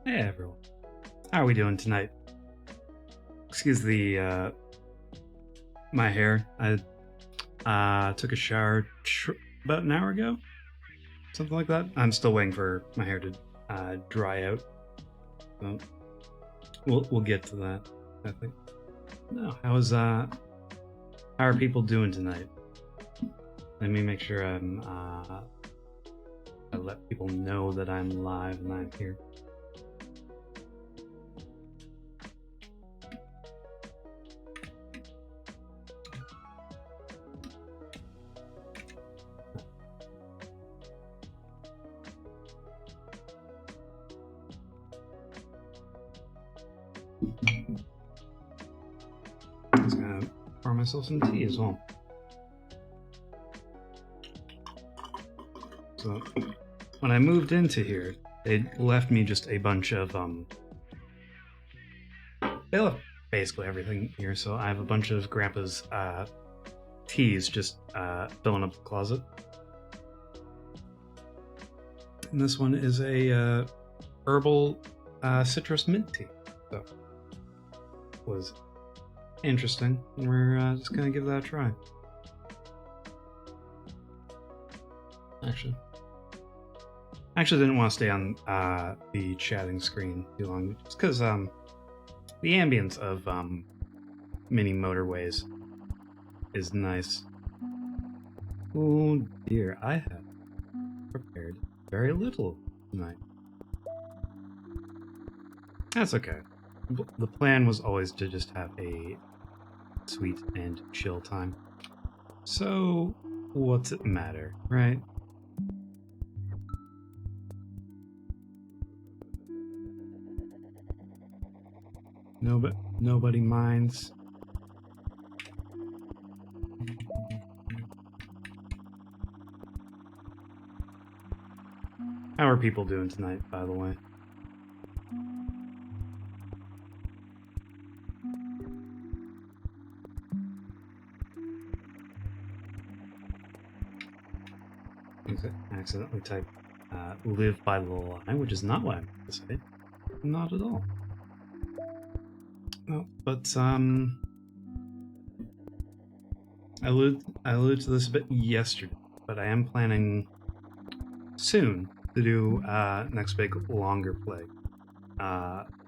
Hey everyone, how are we doing tonight? Excuse the my hair. I took a shower about an hour ago, something like that. I'm still waiting for my hair to dry out. So we'll get to that, I think. No, how are people doing tonight? Let me make sure I let people know that I'm live and I'm here. Just gonna pour myself some tea as well. So when I moved into here, they left me just a bunch of they left basically everything here. So I have a bunch of Grandpa's teas just filling up the closet. And this one is a herbal citrus mint tea. So it was interesting. And we're just gonna give that a try. Actually didn't want to stay on the chatting screen too long, just because the ambience of mini Motorways is nice. Oh dear, I have prepared very little tonight. That's okay. The plan was always to just have a sweet and chill time. So, what's it matter, right? Nobody minds. How are people doing tonight, by the way? Accidentally typed live by the line, which is not what I meant to say. Not at all. No, but I alluded to this a bit yesterday, but I am planning soon to do next big longer play.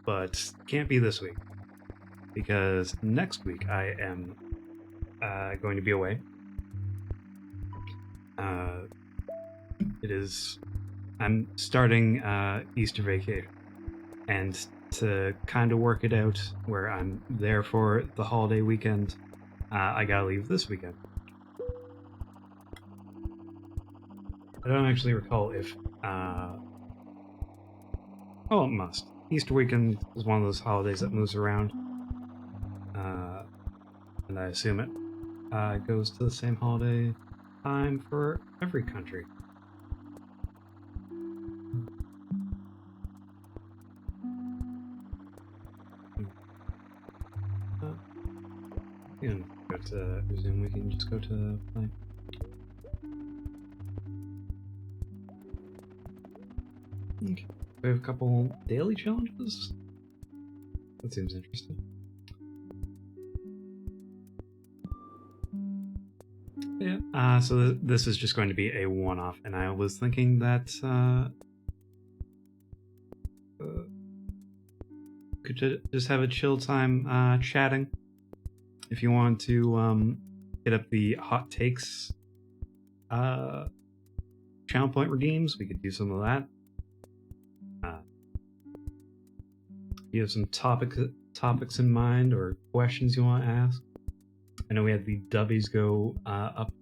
But can't be this week because next week I am going to be away. I'm starting Easter vacation, and to kind of work it out where I'm there for the holiday weekend, I gotta leave this weekend. I don't actually recall if oh, it must. Easter weekend is one of those holidays that moves around, and I assume it goes to the same holiday time for every country. We can go to resume. We can just go to play. Okay. We have a couple daily challenges. That seems interesting. Yeah. So this is just going to be a one-off, and I was thinking that could just have a chill time chatting. If you want to hit up the hot takes channel point redeems, we could do some of that. If you have some topics in mind or questions you want to ask. I know we had the dubbies go up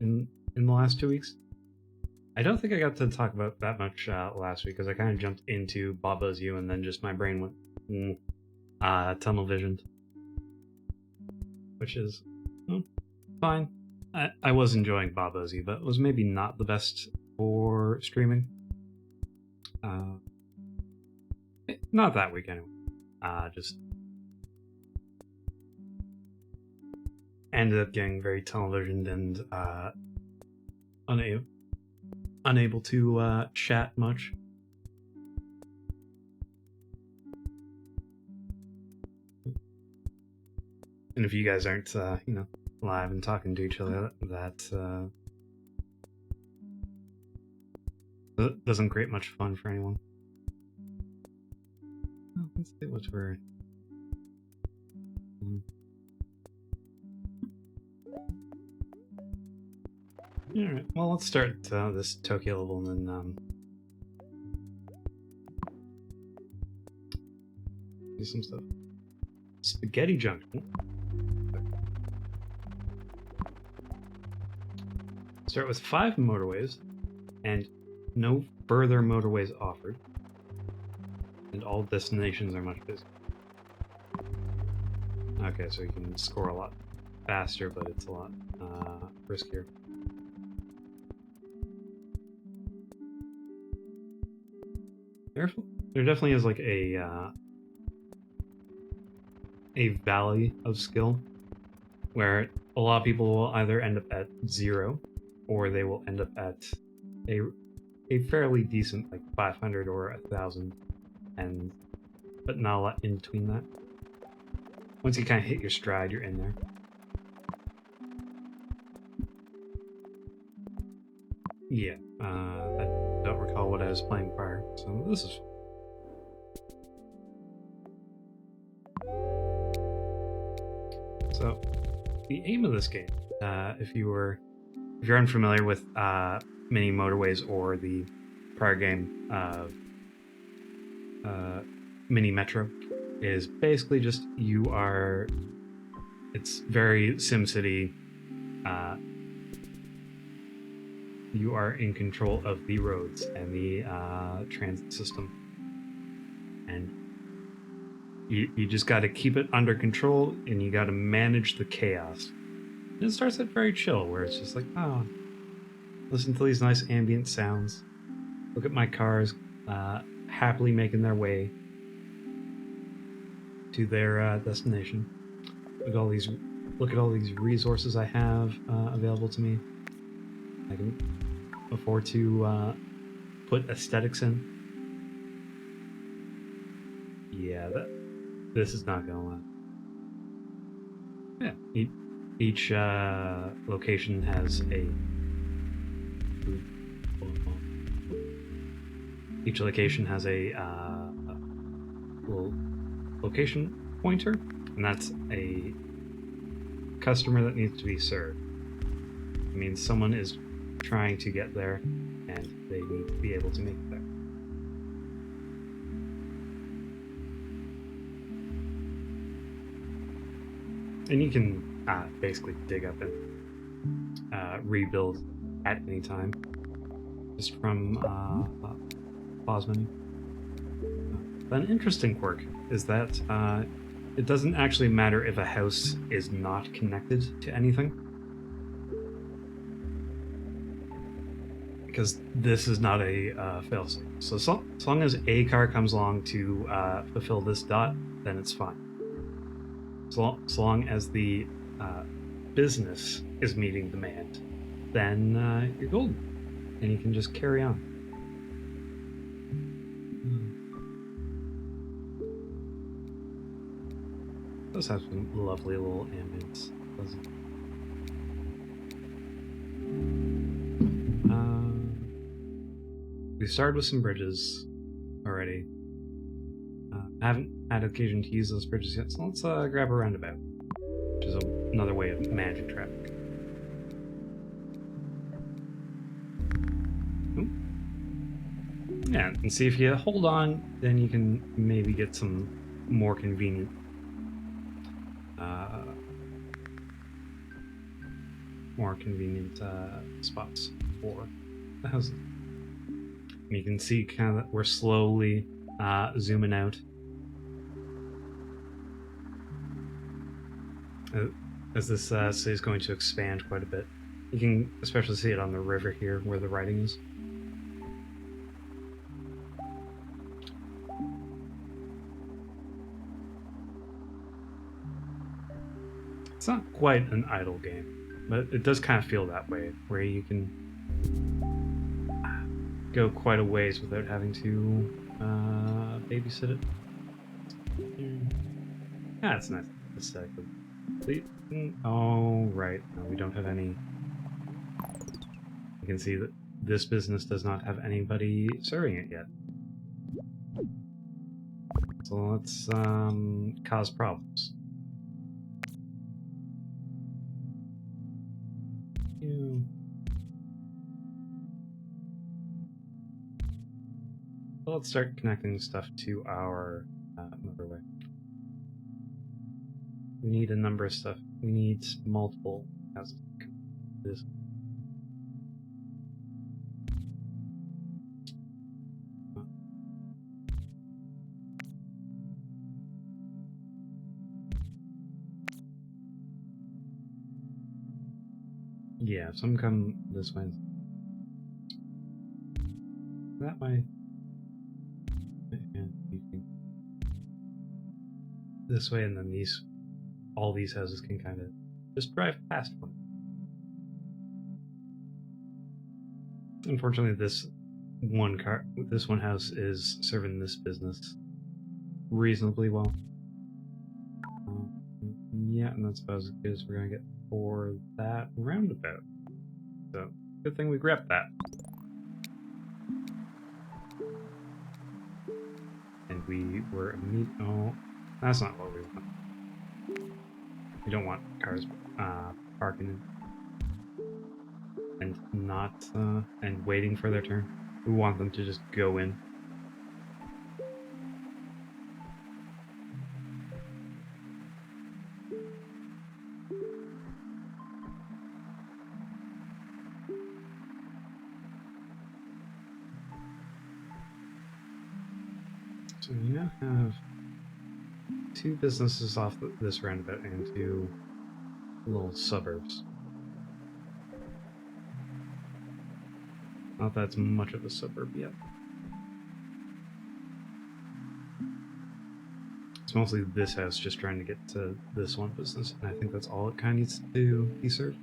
in the last 2 weeks. I don't think I got to talk about that much last week because I kind of jumped into Bob Loves You and then just my brain went tunnel visioned, which is fine. I was enjoying Bob Loves You, but it was maybe not the best for streaming. Not that week anyway. Just ended up getting very tunnel visioned and unable to chat much. And if you guys aren't, live and talking to each other, that doesn't create much fun for anyone. Oh, let's see what we're... Alright, well, let's start this Tokyo level and then do some stuff. Spaghetti Junction. Start with 5 motorways and no further motorways offered. And all destinations are much busier. Okay, so you can score a lot faster, but it's a lot riskier. There definitely is like a valley of skill where a lot of people will either end up at 0 or they will end up at a fairly decent like 500 or 1,000, but not a lot in between that. Once you kind of hit your stride, you're in there. Yeah, I don't recall what I was playing prior, so this is... So, the aim of this game, if you're unfamiliar with Mini Motorways or the prior game of Mini Metro, is basically just it's very SimCity. You are in control of the roads and the transit system, and you just got to keep it under control, and you got to manage the chaos. And it starts at very chill, where it's just like, oh, listen to these nice ambient sounds, look at my cars happily making their way to their destination. Look at all these resources I have available to me. I can afford to put aesthetics in. Yeah, this is not gonna lie. Yeah, each location has a... Each location has a little location pointer, and that's a customer that needs to be served. It means someone is trying to get there, and they need to be able to make it there. And you can basically dig up and rebuild at any time, just from pause menu. But an interesting quirk is that it doesn't actually matter if a house is not connected to anything, because this is not a failsafe. So long as a car comes along to fulfill this dot, then it's fine. So long as the business is meeting demand, then you're golden, and you can just carry on. It does have some lovely little ambience, doesn't it? We started with some bridges already. I haven't had occasion to use those bridges yet, so let's grab a roundabout, which is another way of managing traffic. Yeah, and see if you hold on, then you can maybe get some more convenient spots for the houses. And you can see kind of that we're slowly zooming out as this city is going to expand quite a bit. You can especially see it on the river here where the writing is. It's not quite an idle game, but it does kind of feel that way, where you can go quite a ways without having to babysit it. Yeah, it's nice aesthetically. Oh, right. No, we don't have any. You can see that this business does not have anybody serving it yet. So let's cause problems. Well, let's start connecting stuff to our motorway. We need a number of stuff. We need multiple houses. This. Yeah, some come this way. That way. And this way, and then all these houses can kind of just drive past one. Unfortunately, this one house is serving this business reasonably well. Yeah, and that's about as good as we're gonna get for that roundabout. So, good thing we grabbed that. And we were oh, that's not what we want. We don't want cars parking in and not and waiting for their turn. We want them to just go in. So we now have 2 businesses off this roundabout and 2 little suburbs. Not that's much of a suburb yet. It's mostly this house just trying to get to this one business, and I think that's all it kind of needs to be served.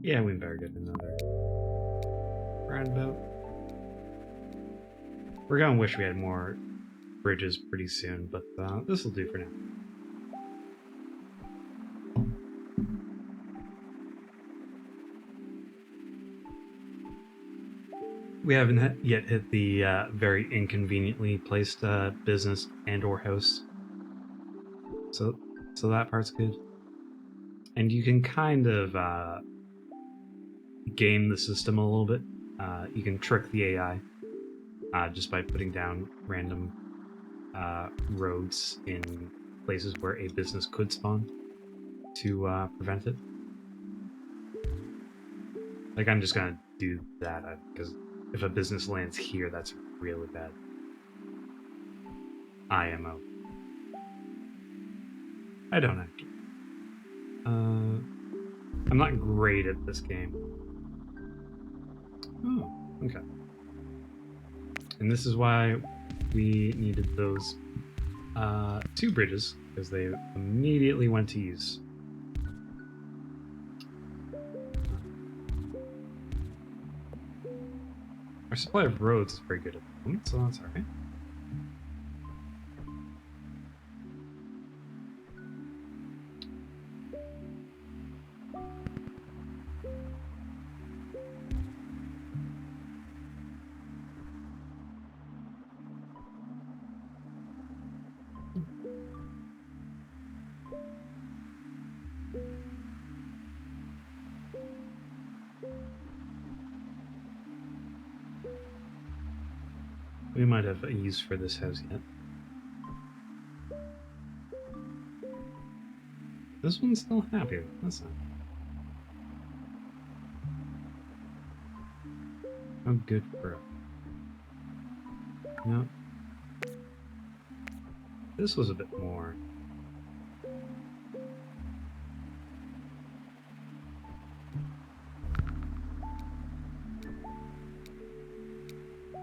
Yeah, we better get another roundabout. We're gonna wish we had more bridges pretty soon, but this will do for now. We haven't yet hit the very inconveniently placed business and/or house, so that part's good. And you can kind of game the system a little bit. You can trick the AI just by putting down random roads in places where a business could spawn to prevent it. Like, I'm just gonna do that because if a business lands here, that's really bad. IMO. I don't actually. I'm not great at this game. Oh, okay. And this is why we needed those 2 bridges, because they immediately went to use. Our supply of roads is very good at the moment, so that's alright. We might have a use for this house yet. This one's still happy. That's not. How good for it. No. This was a bit more.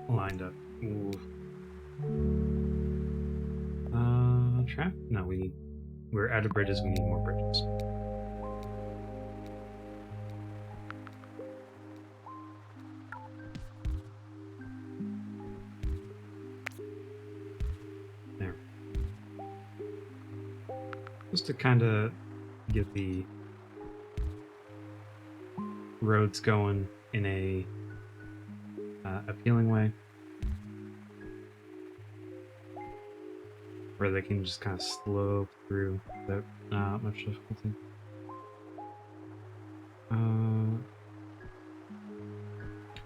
Hold lined up. Ooh. Traffic? No, we're out of bridges, we need more bridges. There. Just to kind of get the roads going in a appealing way, where they can just kind of slope through without much difficulty.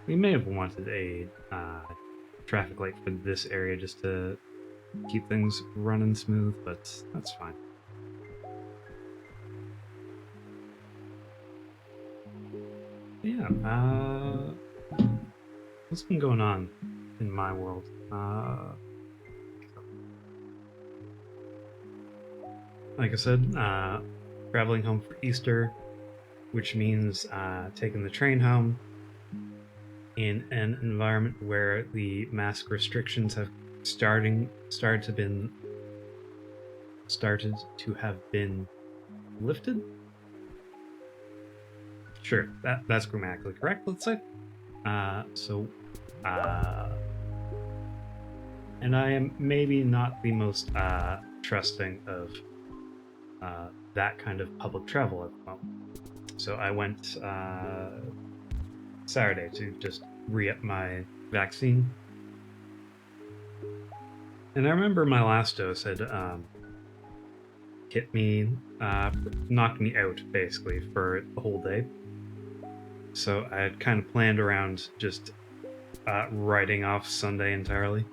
We may have wanted a traffic light for this area just to keep things running smooth, but that's fine. Yeah, what's been going on in my world? Like I said, traveling home for Easter, which means taking the train home in an environment where the mask restrictions have started to have been lifted. Sure, that's grammatically correct, let's say. And I am maybe not the most trusting of that kind of public travel at the moment. So I went Saturday to just re-up my vaccine. And I remember my last dose had hit me, knocked me out basically for the whole day. So I had kind of planned around just writing off Sunday entirely.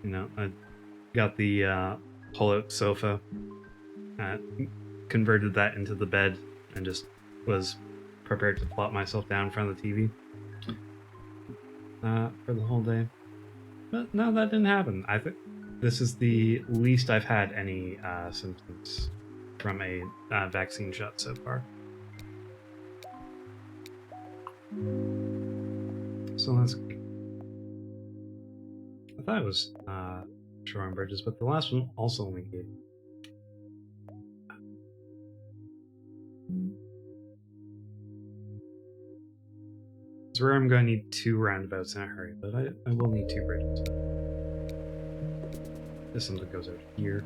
You know, I got the pull-out sofa, converted that into the bed, and just was prepared to plop myself down in front of the TV for the whole day. But no, that didn't happen. I think this is the least I've had any symptoms from a vaccine shot so far. So that's good. I thought it was Shore and Bridges, but the last one also only gave. It's where I'm going to need 2 roundabouts in a hurry, but I will need 2 bridges. This something goes out here,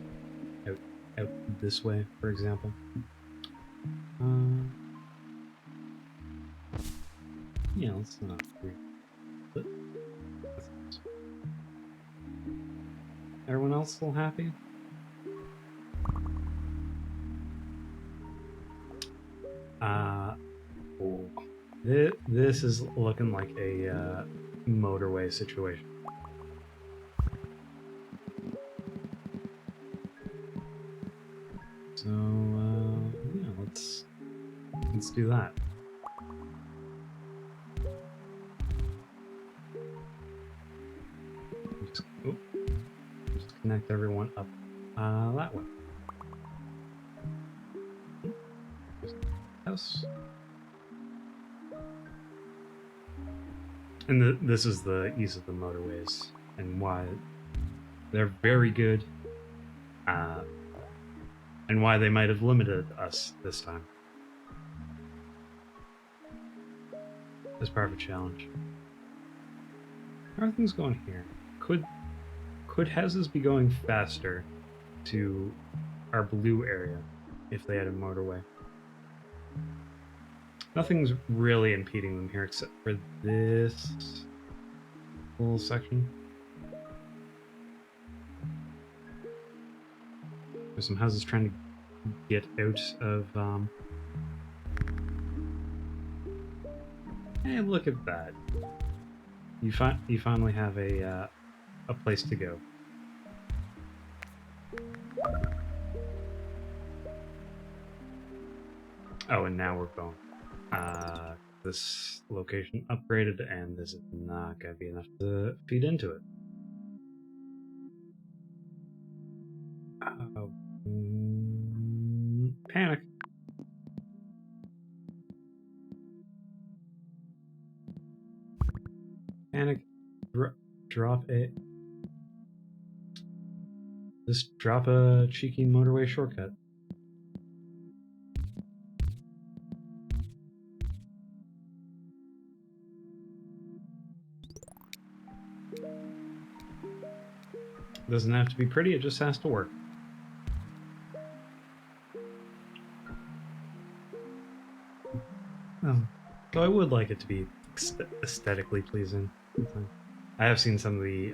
out this way, for example. Yeah, let's not. But everyone else still happy? Oh. This is looking like a motorway situation. So yeah, let's do that. Just connect everyone up that way. House. And this is the use of the motorways and why they're very good, and why they might have limited us this time as part of a challenge. How are things going here? Could houses be going faster to our blue area if they had a motorway? Nothing's really impeding them here except for this little section. There's some houses trying to get out of Hey, look at that. You finally have a place to go. Oh, and now we're going. This location upgraded, and this is not gonna be enough to feed into it. Panic. Panic. drop a... Just drop a cheeky motorway shortcut. Doesn't have to be pretty, it just has to work. Oh, so I would like it to be aesthetically pleasing. I have seen some of the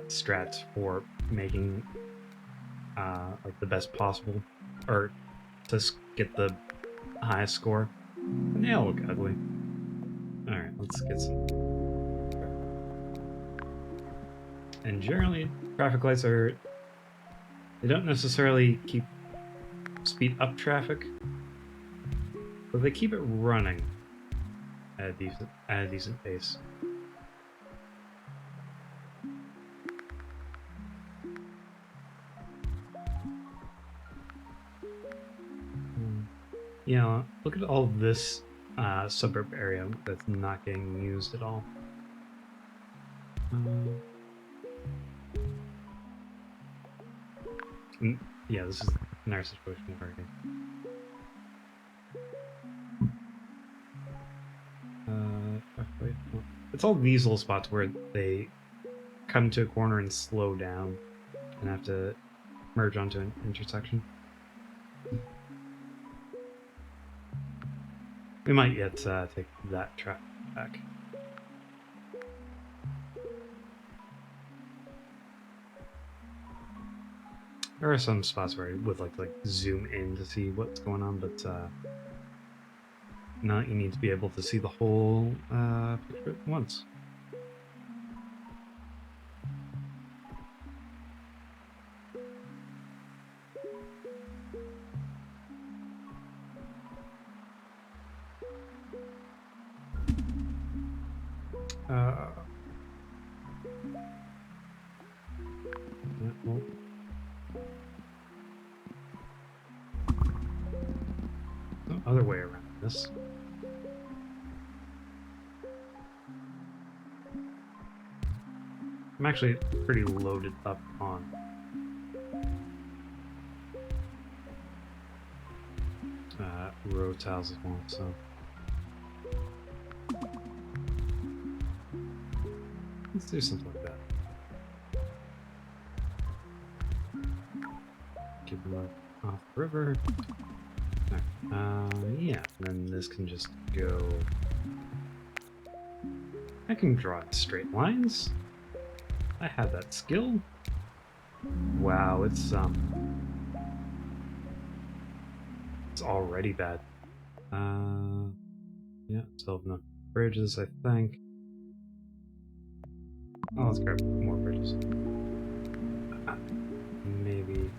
strats for making like the best possible, or to get the highest score, and they all look ugly. All right, let's get some. And generally, traffic lights they don't necessarily keep speed up traffic, but they keep it running at a decent pace. Yeah, look at all this suburb area that's not getting used at all. Yeah, this is an our situation already. It's all these little spots where they come to a corner and slow down and have to merge onto an intersection. We might yet take that track back. There are some spots where I would like to zoom in to see what's going on, but now you need to be able to see the whole picture at once. Well, no other way around this. I'm actually pretty loaded up on road tiles as well, so let's do something like that. Keep them off the river. Yeah, and then this can just go. I can draw in straight lines. I have that skill. Wow, it's already bad. Yeah, still have enough bridges, I think. Oh, let's grab more bridges. Maybe.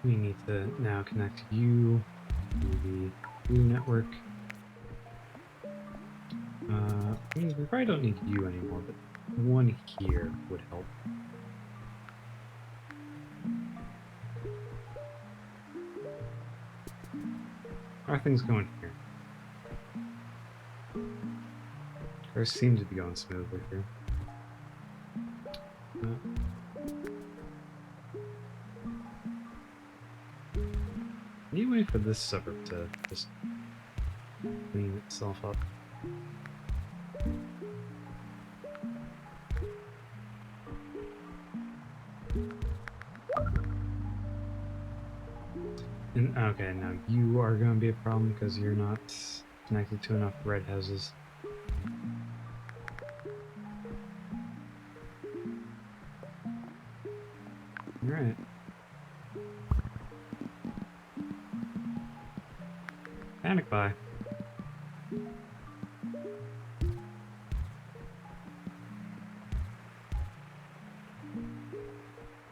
We need to now connect you to the blue network. I mean, we probably don't need you anymore, but one here would help. How are things going here? Cars seem to be going smoothly here. Any way for this suburb to just clean itself up? And, okay, now you are going to be a problem because you're not connected to enough red houses. Alright. Panic buy.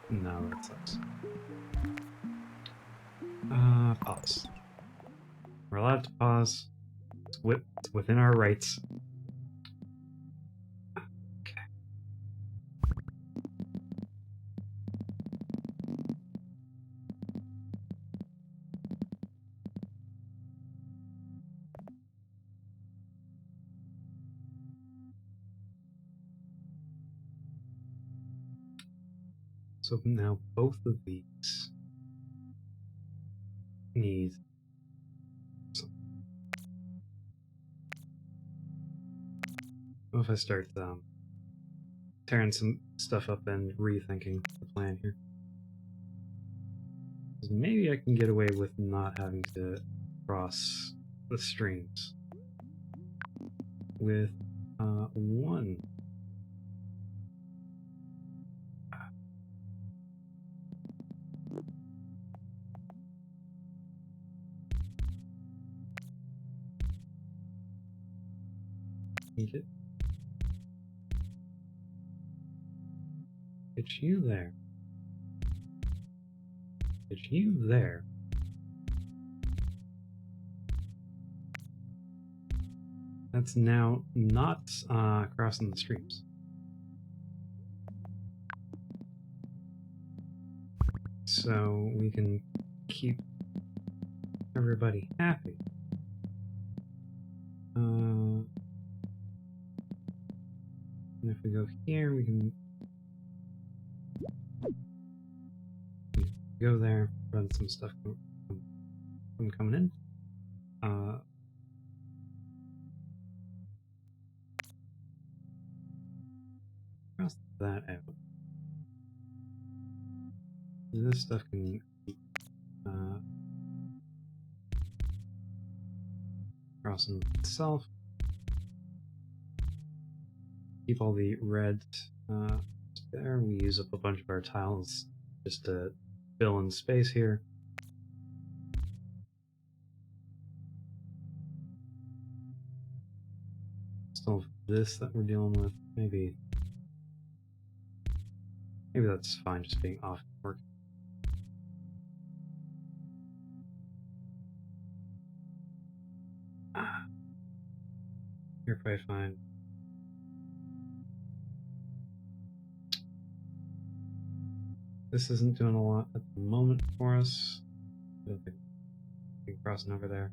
No, that sucks. Pause. We're allowed to pause. It's within our rights. Okay. So now both of these need some. What if I start tearing some stuff up and rethinking the plan here? 'Cause maybe I can get away with not having to cross the streams with one. Need it. Get you there. Get you there. That's now not crossing the streams. So we can keep everybody happy. And if we go here, we can go there, run some stuff from coming in. Cross that out. This stuff can crossing itself. Keep all the red there. We use up a bunch of our tiles just to fill in space here. Still have this that we're dealing with. Maybe that's fine, just being off work. You're probably fine. This isn't doing a lot at the moment for us. I don't think we're crossing over there.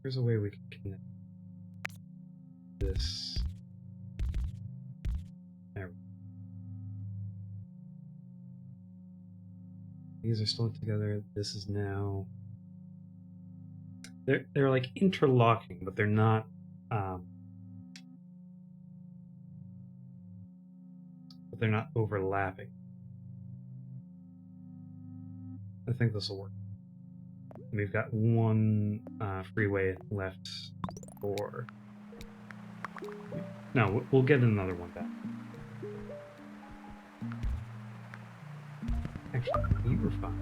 There's a way we can connect this. There. These are still together. This is now. They're like interlocking, but they're not. But they're not overlapping. I think this will work. We've got one freeway left for. No, we'll get another one back. Actually, we were fine.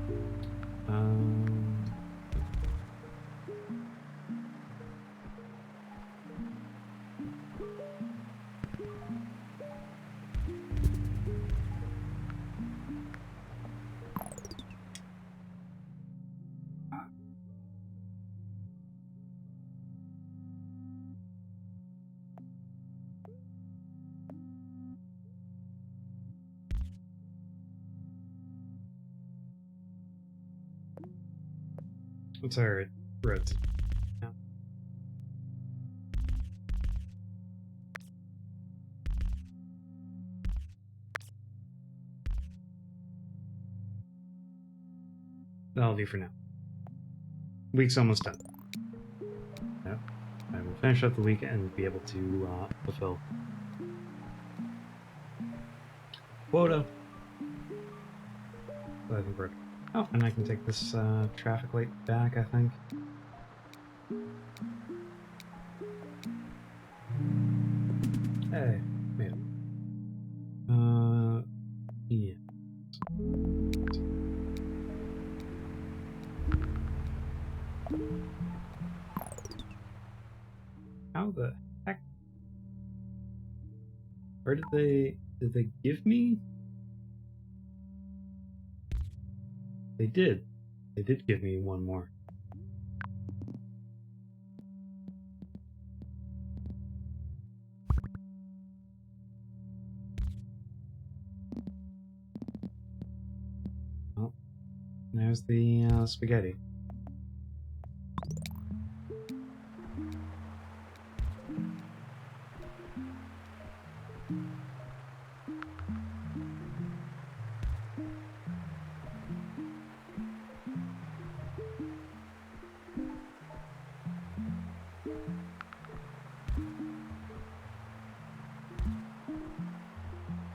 What's our roads? Yeah. That'll do for now. Week's almost done. Yeah. I will finish up the week and be able to fulfill quota. So I think we're. Oh, and I can take this traffic light back, I think. Hey, made it. Yeah. How the heck? Where did they give me? They did. They did give me one more. Well, there's the spaghetti.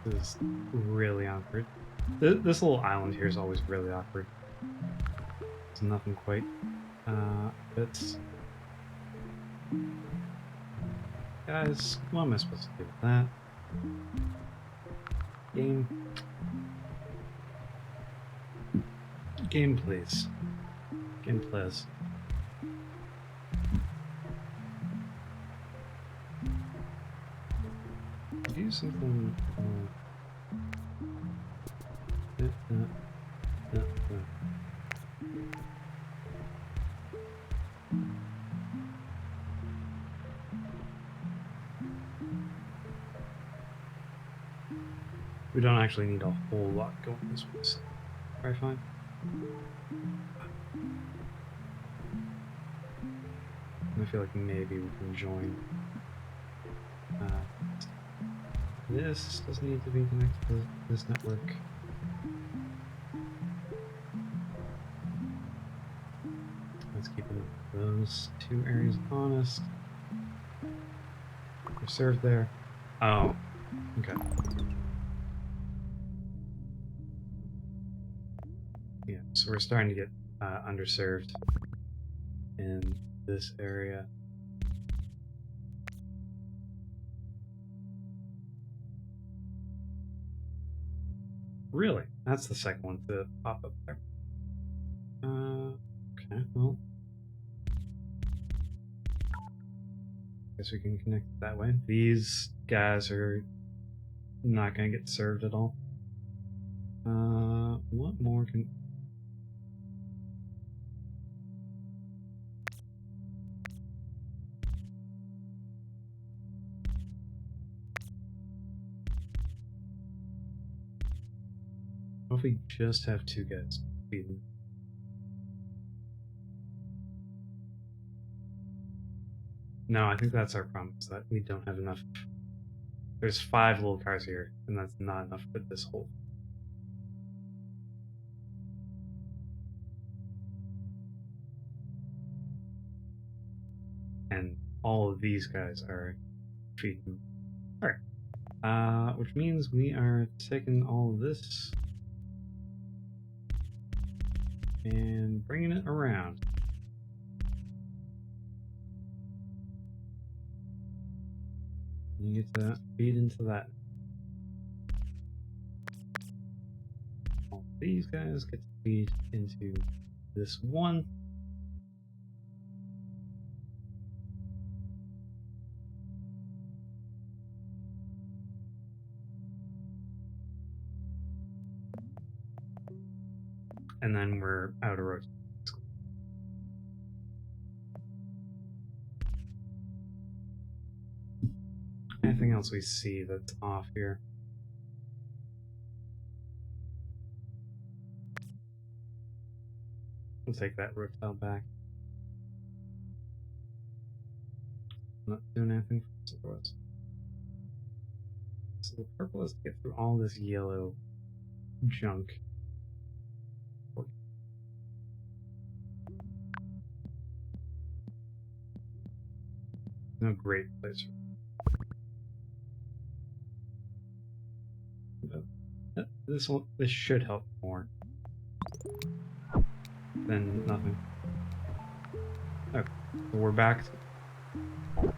This is really awkward. This little island here is always really awkward. It's nothing quite fits. Guys, what am I supposed to do with that? Game. Game, please. Game, please. Do something. We don't actually need a whole lot going this way, so very fine. I feel like maybe we can join. This doesn't need to be connected to this network. Let's keep those two areas honest. We're served there. Oh, okay. Yeah, so we're starting to get underserved in this area. Really? That's the second one to pop up there. Okay, well. Guess we can connect it that way. These guys are not going to get served at all. What more can... What if we just have two guys feeding? No, I think that's our problem, is that we don't have enough. There's 5 little cars here, and that's not enough to fit this hole. And all of these guys are feeding. Alright. Which means we are taking all of this and bringing it around. You get to feed into that. All these guys get to feed into this one. And then we're out of rotation. Anything else we see that's off here? We'll take that rotel back. Not doing anything for us. So the purple is to get through all this yellow junk. No great place. This should help more than nothing. Okay, so we're back.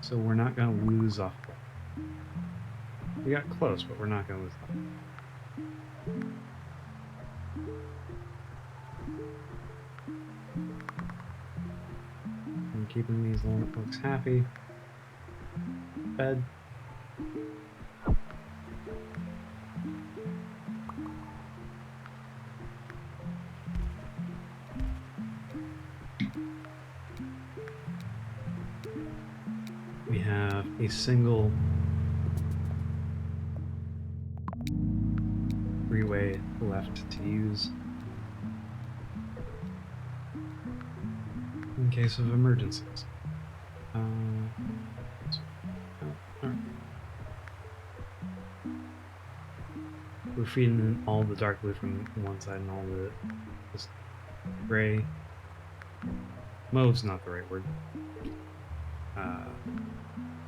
So we're not gonna lose off. We got close, but we're not gonna lose off. I'm keeping these little folks happy. Fed. We have a single freeway left to use in case of emergencies. We're feeding in all the dark blue from one side and all the just gray. Mauve's not the right word.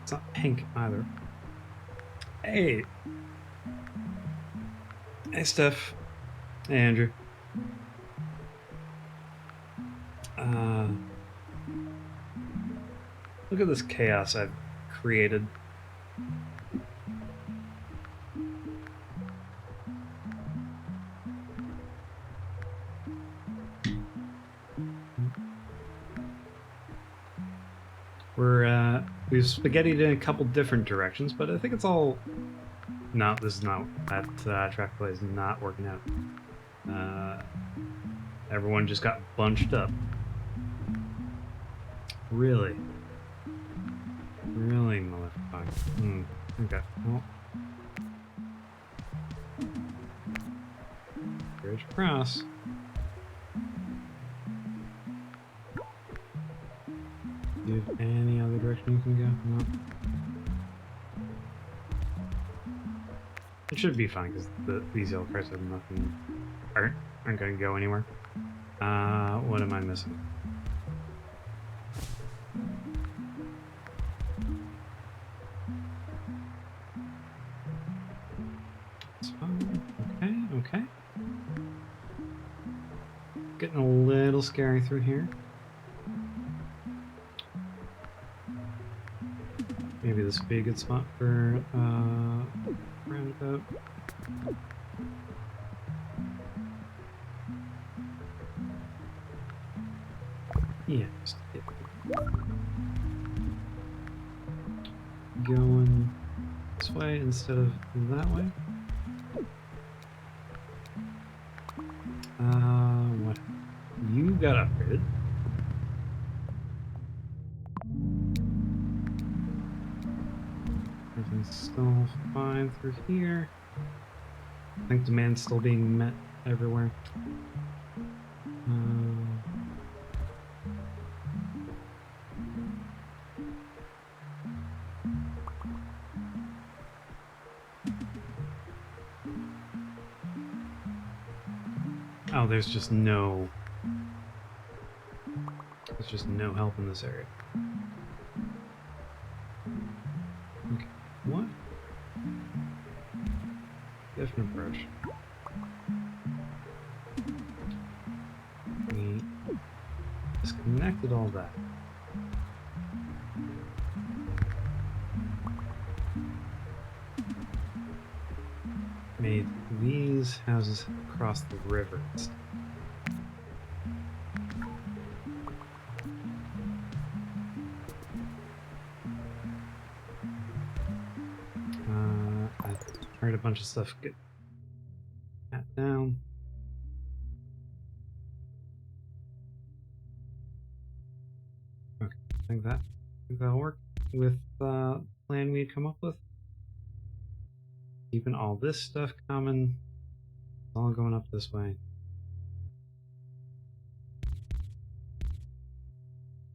It's not pink either. Hey! Hey, Steph. Hey, Andrew. Uh, Look at this chaos I've created. We've spaghettied in a couple different directions, but I think it's all. No, this is not. That track play is not working out. Everyone just got bunched up. Really? Really, motherfucker. Okay. Well, bridge across. Do you have any other direction you can go? No. It should be fine because these yellow cars have nothing. Aren't going to go anywhere. What am I missing? It's fine. Okay. Getting a little scary through here. Maybe this would be a good spot for roundabout. Yeah, just going this way instead of that way. What? You got upgraded. Everything's still fine through here. I think demand's still being met everywhere. Oh, there's just no help in this area. Okay, what? Different approach. We disconnected all that. Made these houses across the river. I heard a bunch of stuff get down. Okay, I think that'll work with the plan we'd come up with. Keeping all this stuff common, all going up this way.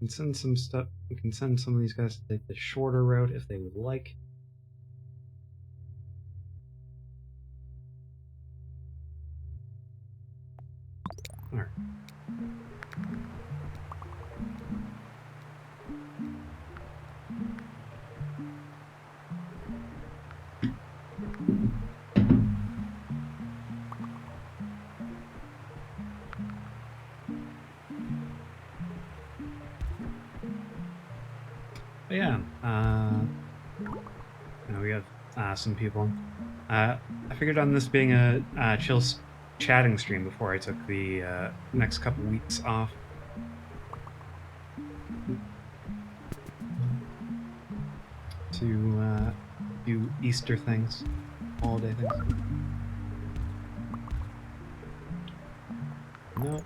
We can send some stuff. We can send some of these guys to take the shorter route if they would like. All right. But yeah, we have some people. I figured on this being a chill chatting stream before I took the next couple weeks off. To do Easter things, holiday things. No.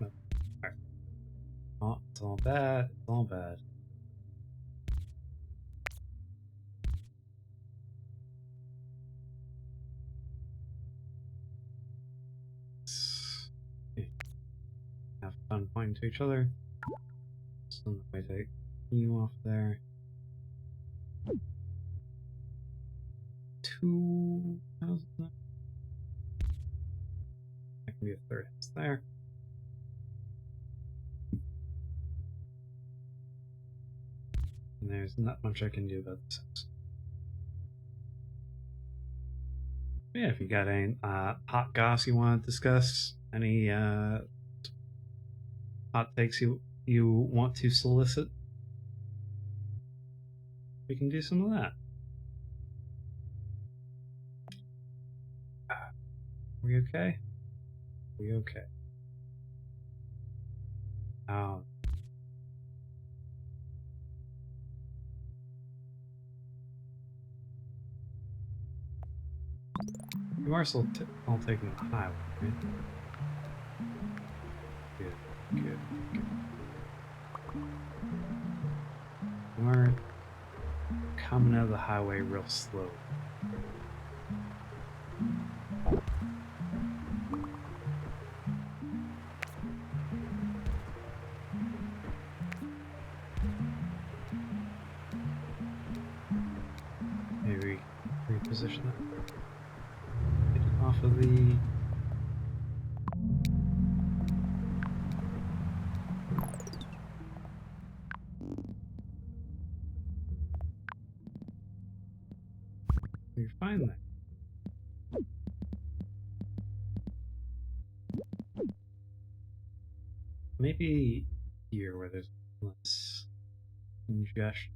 Alright. Oh, it's all bad. It's all bad. Have fun pointing to each other. So if I take you off there. 2 houses there. That can be a third house there. And there's not much I can do about this house. Yeah, if you got any hot goss you want to discuss, any hot takes you want to solicit, we can do some of that. We okay? We okay? Oh, you are still all taking the highway, right? Good, good, good. You are coming out of the highway real slow. Maybe reposition that. Get it off of the. You're fine then. Maybe here where there's less congestion.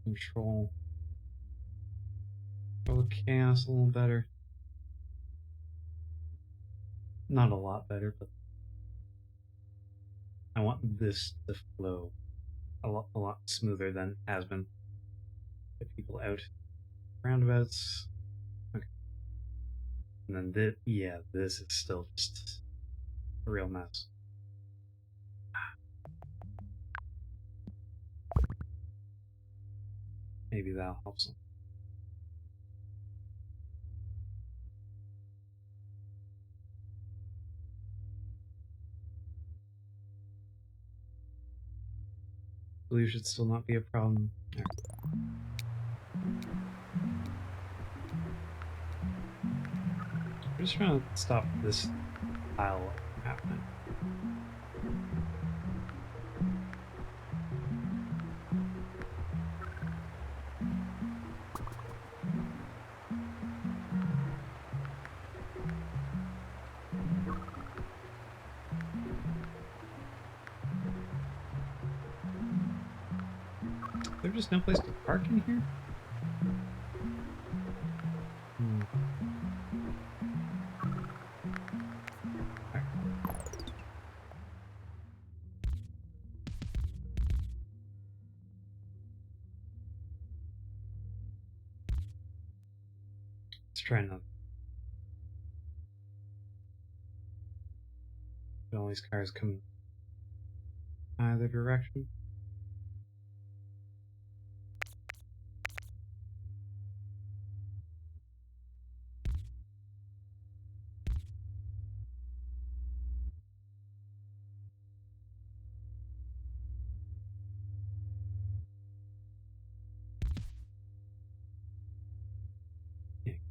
Control the chaos a little better. Not a lot better, but I want this to flow a lot smoother than it has been. Get people out. Roundabouts. Okay. And then this is still just a real mess. Maybe that'll help some. Blue should still not be a problem. There. We're just trying to stop this pile from happening. There's just no place to park in here? Right. Let's try another. All these cars come either direction.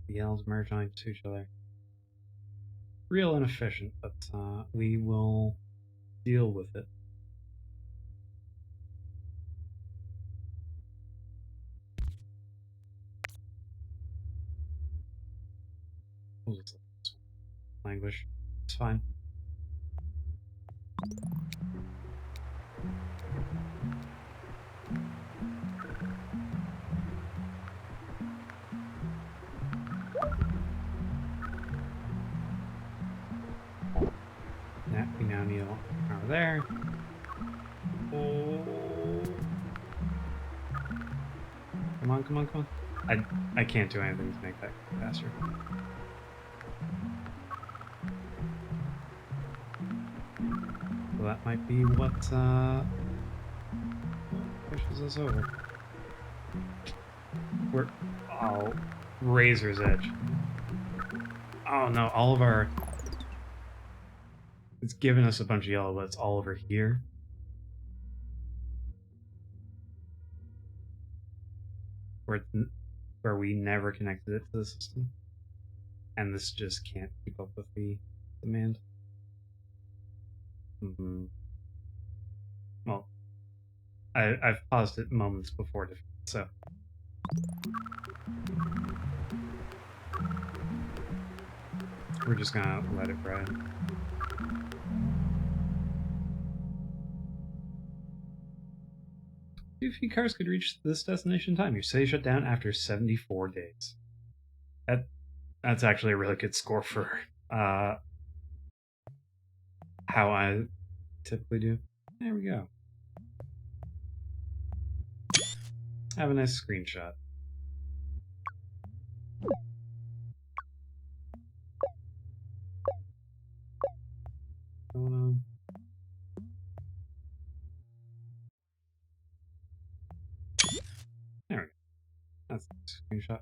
The yells merge onto each other. Real inefficient, but we will deal with it. We'll just let this one languish. It's fine. We now need a power there. Oh. Come on, come on, come on. I can't do anything to make that go faster. So that might be what pushes us over. razor's edge. Oh no, all of our... It's giving us a bunch of yellow, but it's all over here. Where we never connected it to the system. And this just can't keep up with the demand. Well, I've paused it moments before, so... We're just gonna let it ride. Too few cars could reach this destination in time. Your city shut down after 74 days. That's actually a really good score for how I typically do. There we go. Have a nice screenshot. There we go. That's a screenshot.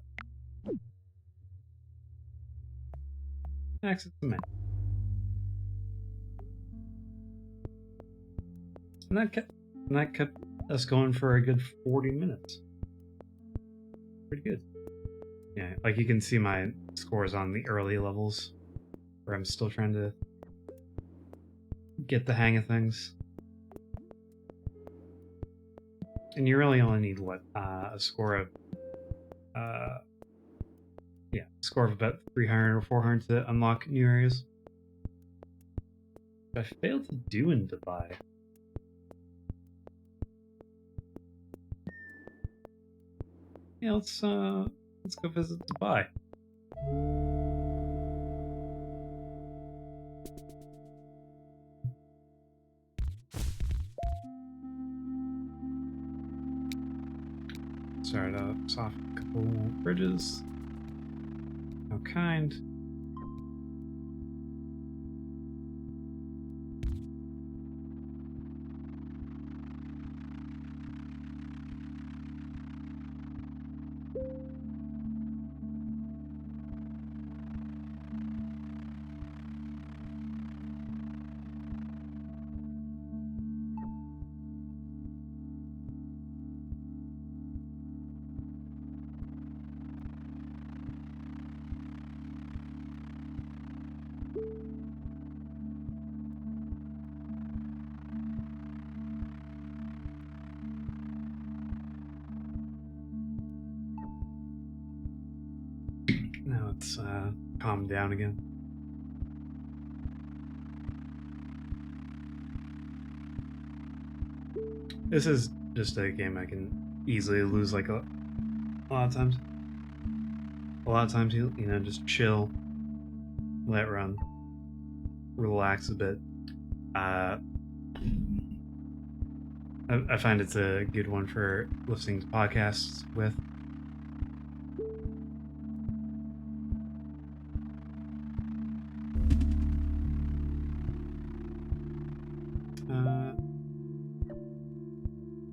Exit the menu. And that kept us going for a good 40 minutes. Pretty good. Yeah, like you can see my scores on the early levels where I'm still trying to get the hang of things. And you really only need what, a score of score of about 300 or 400 to unlock new areas. I failed to do in Dubai. Yeah, let's go visit Dubai. Started off a couple bridges. How kind. Now it's calmed down again. This is just a game I can easily lose like a lot of times. A lot of times you know, just chill, let it run, relax a bit. I find it's a good one for listening to podcasts with.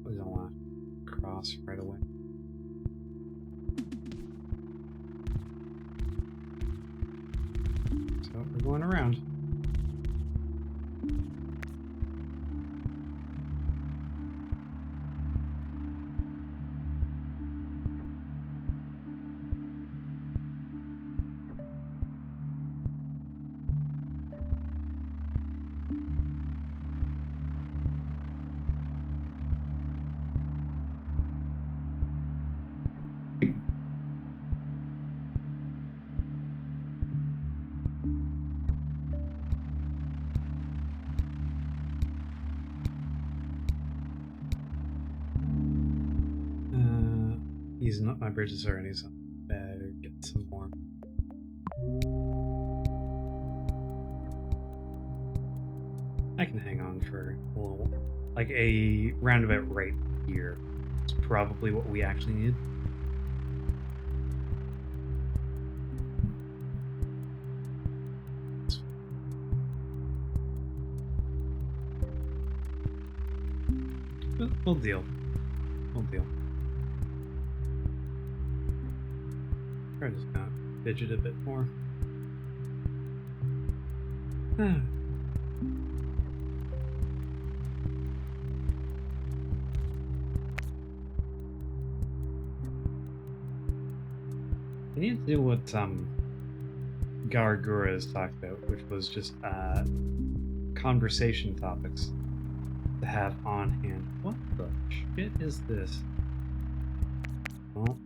We don't want to cross right away. So we're going around. Using up my bridges already, so I better get some more. I can hang on for a little, like a roundabout right here. It's probably what we actually need. We'll deal. We'll deal. Try to just kind of fidget a bit more. I need to do what Gargura has talked about, which was just conversation topics to have on hand. What the shit is this? Well,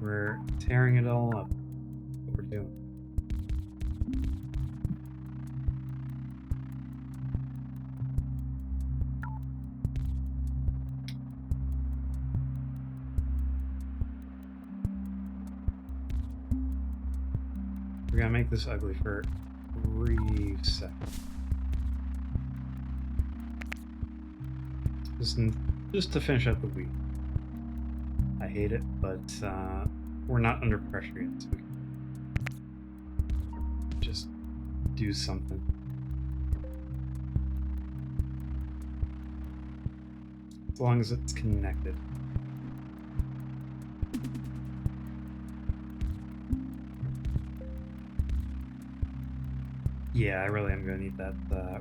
we're tearing it all up. That's what we're doing. We're gonna make this ugly for 3 seconds. Just to finish up the week. I hate it, but we're not under pressure yet, so we can just do something. As long as it's connected. Yeah, I really am going to need that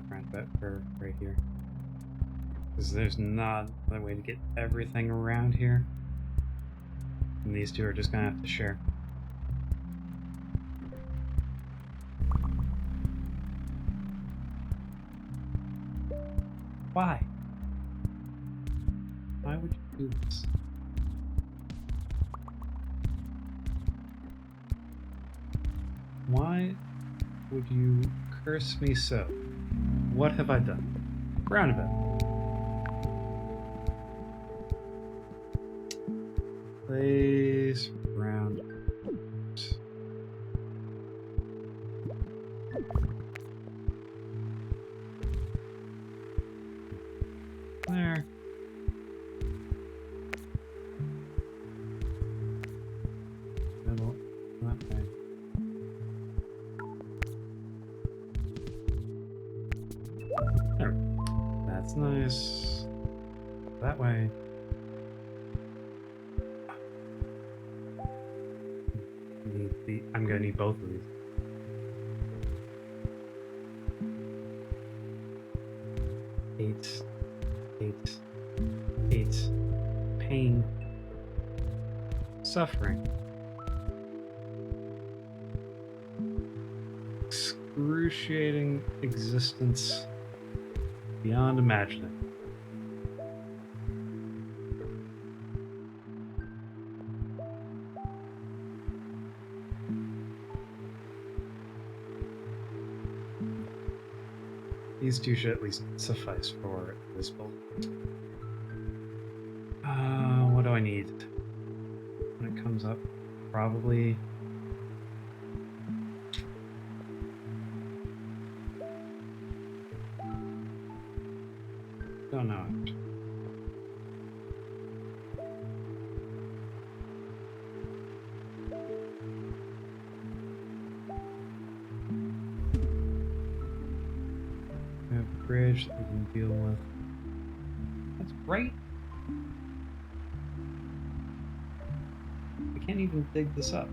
roundabout for right here. Because there's not a way to get everything around here. And these two are just going to have to share. Why? Why would you do this? Why would you curse me so? What have I done? Roundabout. Place round. There. Middle. That way. There. That's nice. That way. I'm gonna need both of these. Eight. Pain. Suffering. Excruciating existence beyond imagining. These two should at least suffice for this build. What do I need when it comes up? Probably don't know. We have a bridge that we can deal with. That's right. I can't even dig this up.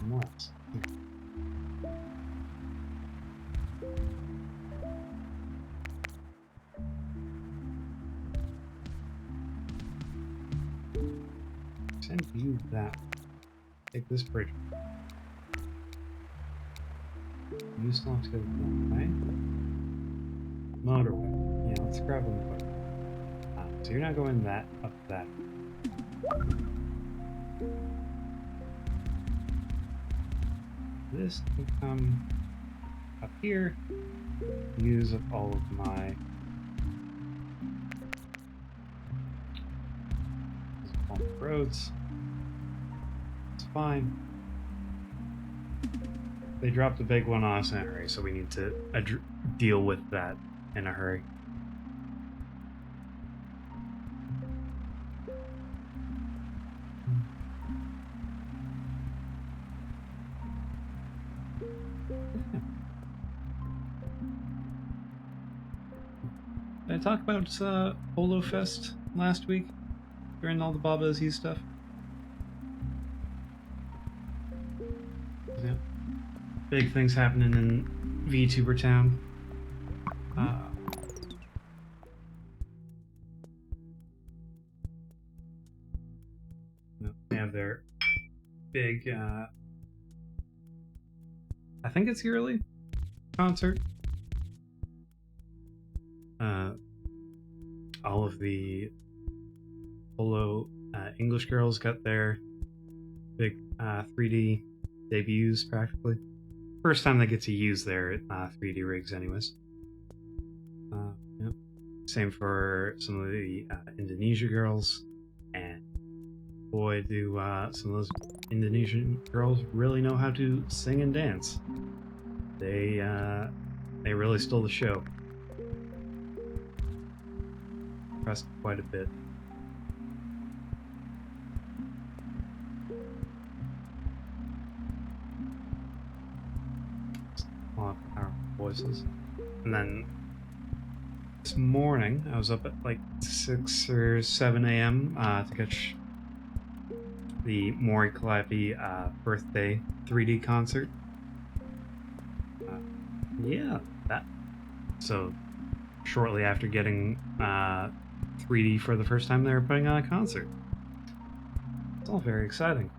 Unless. Send you that. Take this bridge. You still have to go that way. Motorway. Yeah, let's grab them quick. So you're not going that up that. This can come up here. Use up all of my roads. It's fine. They dropped a big one on us in a hurry, so we need to deal with that in a hurry. Did I talk about Polo Fest last week during all the Baba Z stuff? Yeah. Big things happening in VTuber Town. They have their big, I think it's yearly concert. All of the Polo English girls got their big 3D debuts practically. First time they get to use their 3D rigs, anyways. Yeah. Same for some of the Indonesia girls, and boy, do some of those Indonesian girls really know how to sing and dance. They really stole the show. Impressed quite a bit. A lot of powerful voices. And then this morning, I was up at like 6 or 7 a.m. To catch the Maury Calliope birthday 3D concert. Yeah, that. So, shortly after getting 3D for the first time, they were putting on a concert. It's all very exciting.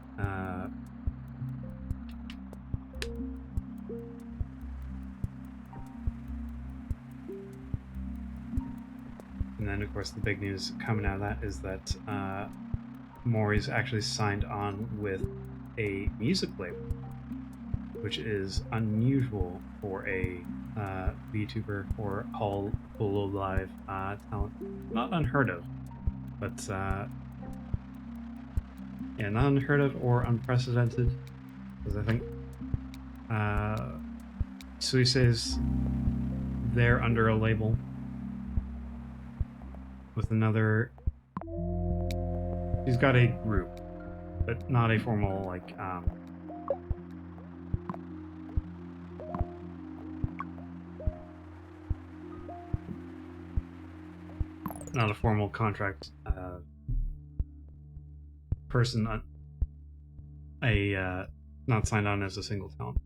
And then, of course, the big news coming out of that is that Maury's actually signed on with a music label, which is unusual for a VTuber or Holo Live talent. Not unheard of, but yeah, not unheard of or unprecedented, because I think Suise's there under a label with another. He's got a group, but not a formal like not a formal contract person, not signed on as a single talent.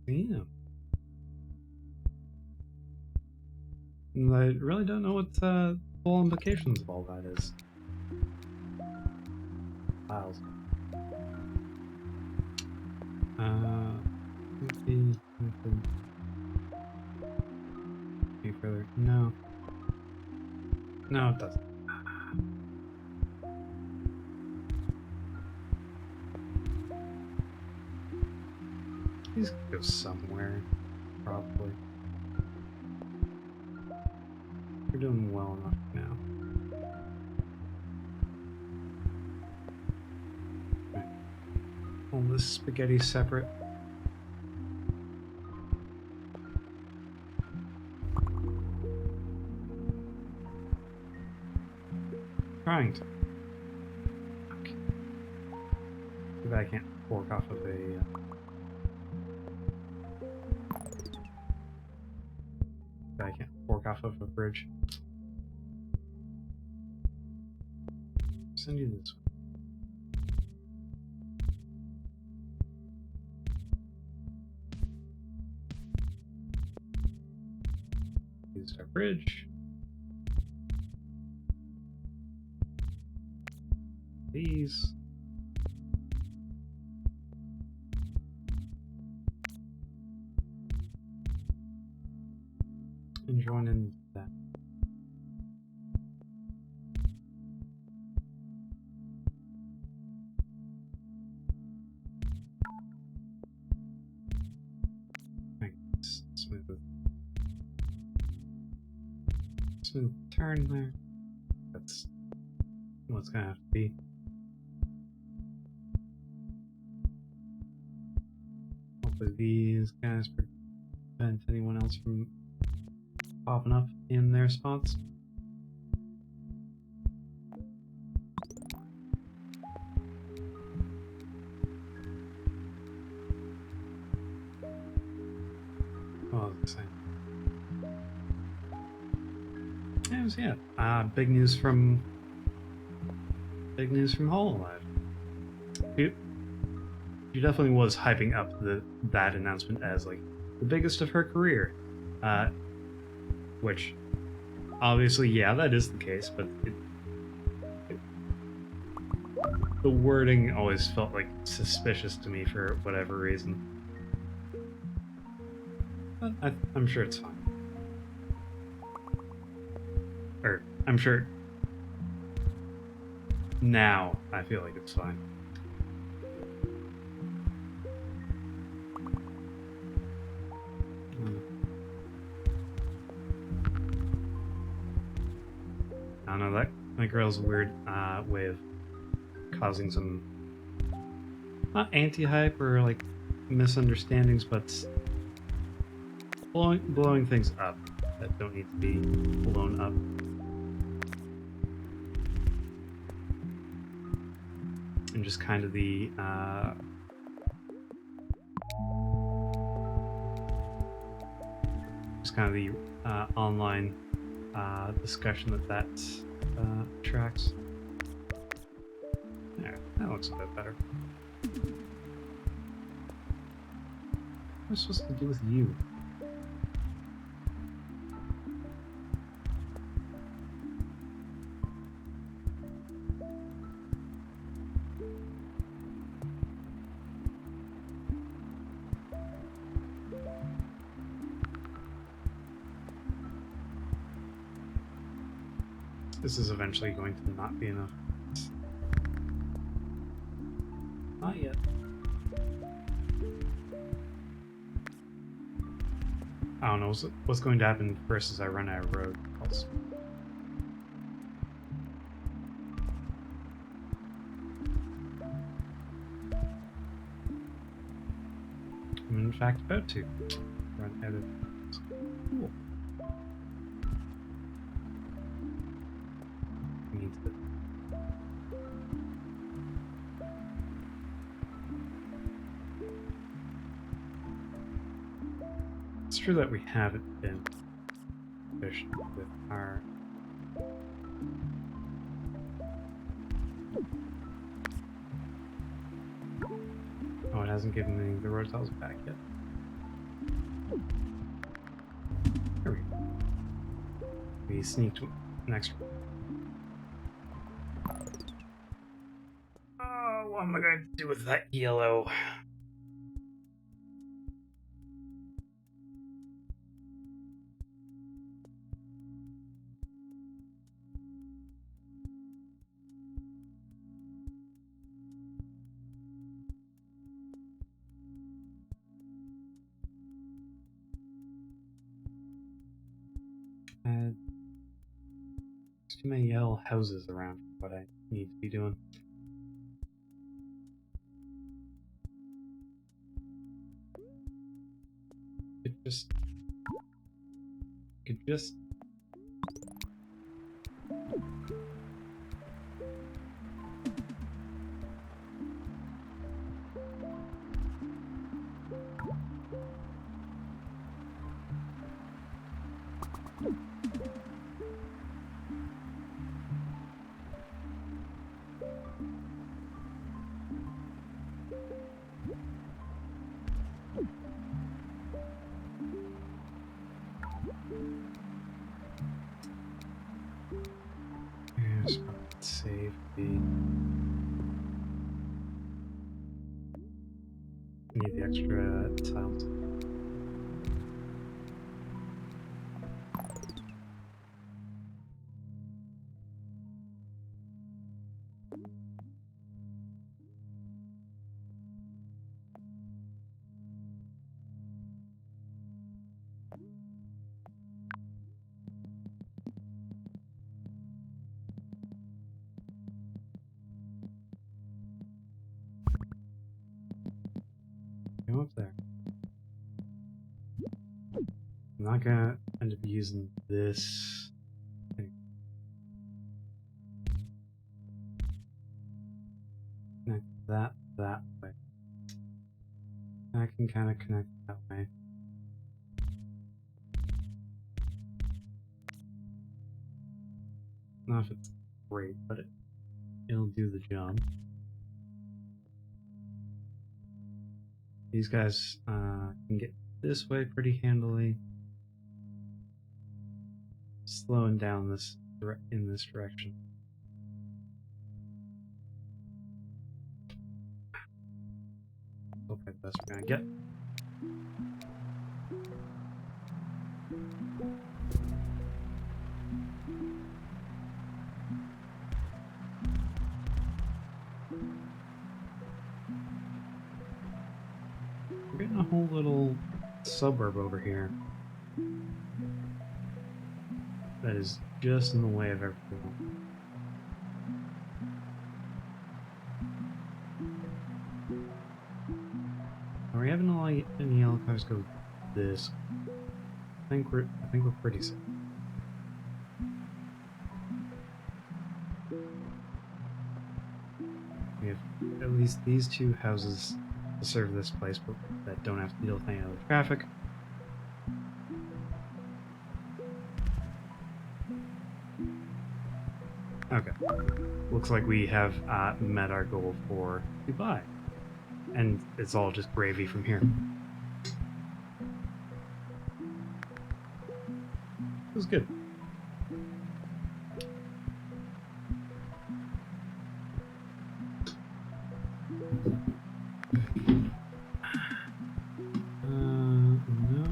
Yeah. And I really don't know what the full implications of all that is. Files. Any further? No. No, it doesn't. He's gonna go somewhere, probably. We're doing well enough now. Okay. All this spaghetti separate. Trying to. Okay. Too bad I can't fork off of a. I can't fork off of a bridge. Send you this one. Use our bridge. These. And join in that. Nice. Smooth turn there. That's what's gonna have to be. Hopefully these guys prevent anyone else from popping up in their spots. Well, the same. Yeah, it was, yeah. Big news from Hololive. She definitely was hyping up that announcement as like the biggest of her career, uh, which obviously, yeah, that is the case. But the wording always felt like suspicious to me for whatever reason. But I'm sure it's fine. Or I'm sure now I feel like it's fine. I don't know, that girl's a weird way of causing some not anti-hype or like misunderstandings, but blowing things up that don't need to be blown up. And just kind of the online discussion that attracts. There, that looks a bit better. What am I supposed to do with you? This is eventually going to not be enough. Not yet. I don't know what's going to happen first as I run out of road calls. I'm in fact about to run out of cool. It's true that we haven't been efficient with our oh, it hasn't given me the road tiles back yet. There we go. We sneaked next. Oh, what am I going to do with that yellow? There's too many yellow houses around for what I need to be doing. Could just save the. Need the extra tiles. Go up there. I'm not gonna end up using this. Connect that way. I can kind of connect that way. know if it's great, but it'll do the job. These guys can get this way pretty handily. Slowing down in this direction. Okay, that's what we're gonna get. We're getting a whole little suburb over here that is just in the way of everything. Are we having any yellow cars go this? I think we're pretty safe. We have at least these two houses to serve this place, but that don't have to deal with any other traffic. Okay. Looks like we have met our goal for Dubai. And it's all just gravy from here. It was good. No.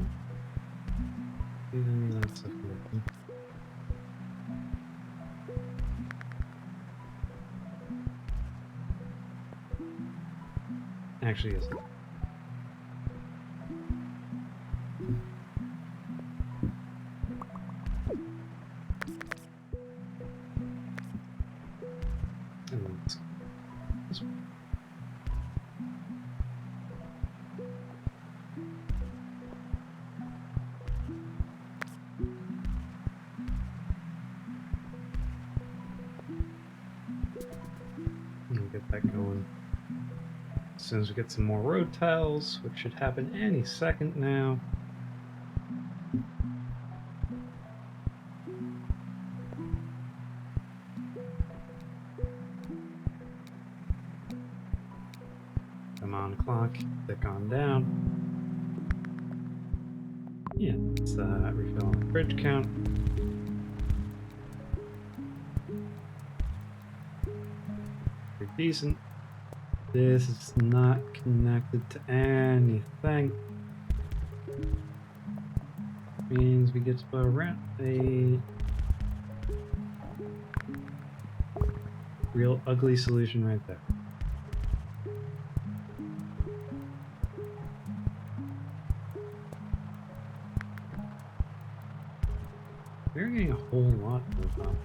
Any of that stuff working. Actually, yes. Get that going. As soon as we get some more road tiles, which should happen any second now. Come on, clock, tick on down. Yeah, let's refill on the bridge count. Pretty decent. This is not connected to anything. Means we get to put a real ugly solution right there. We're getting a whole lot of them.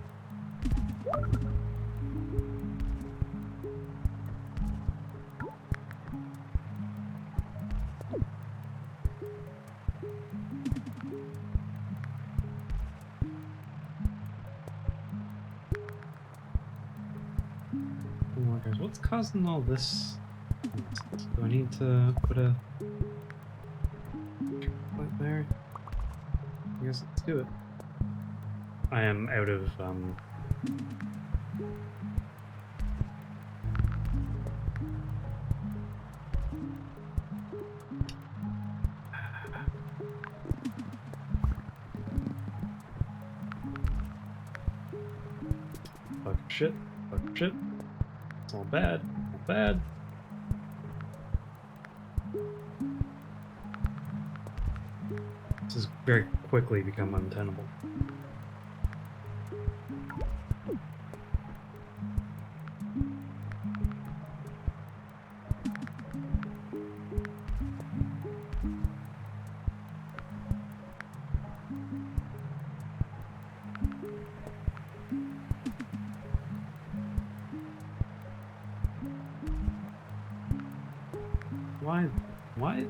What's causing all this? Do I need to put a point there? I guess let's do it. I am out of fuck shit. It's all bad. All bad. This has very quickly become untenable.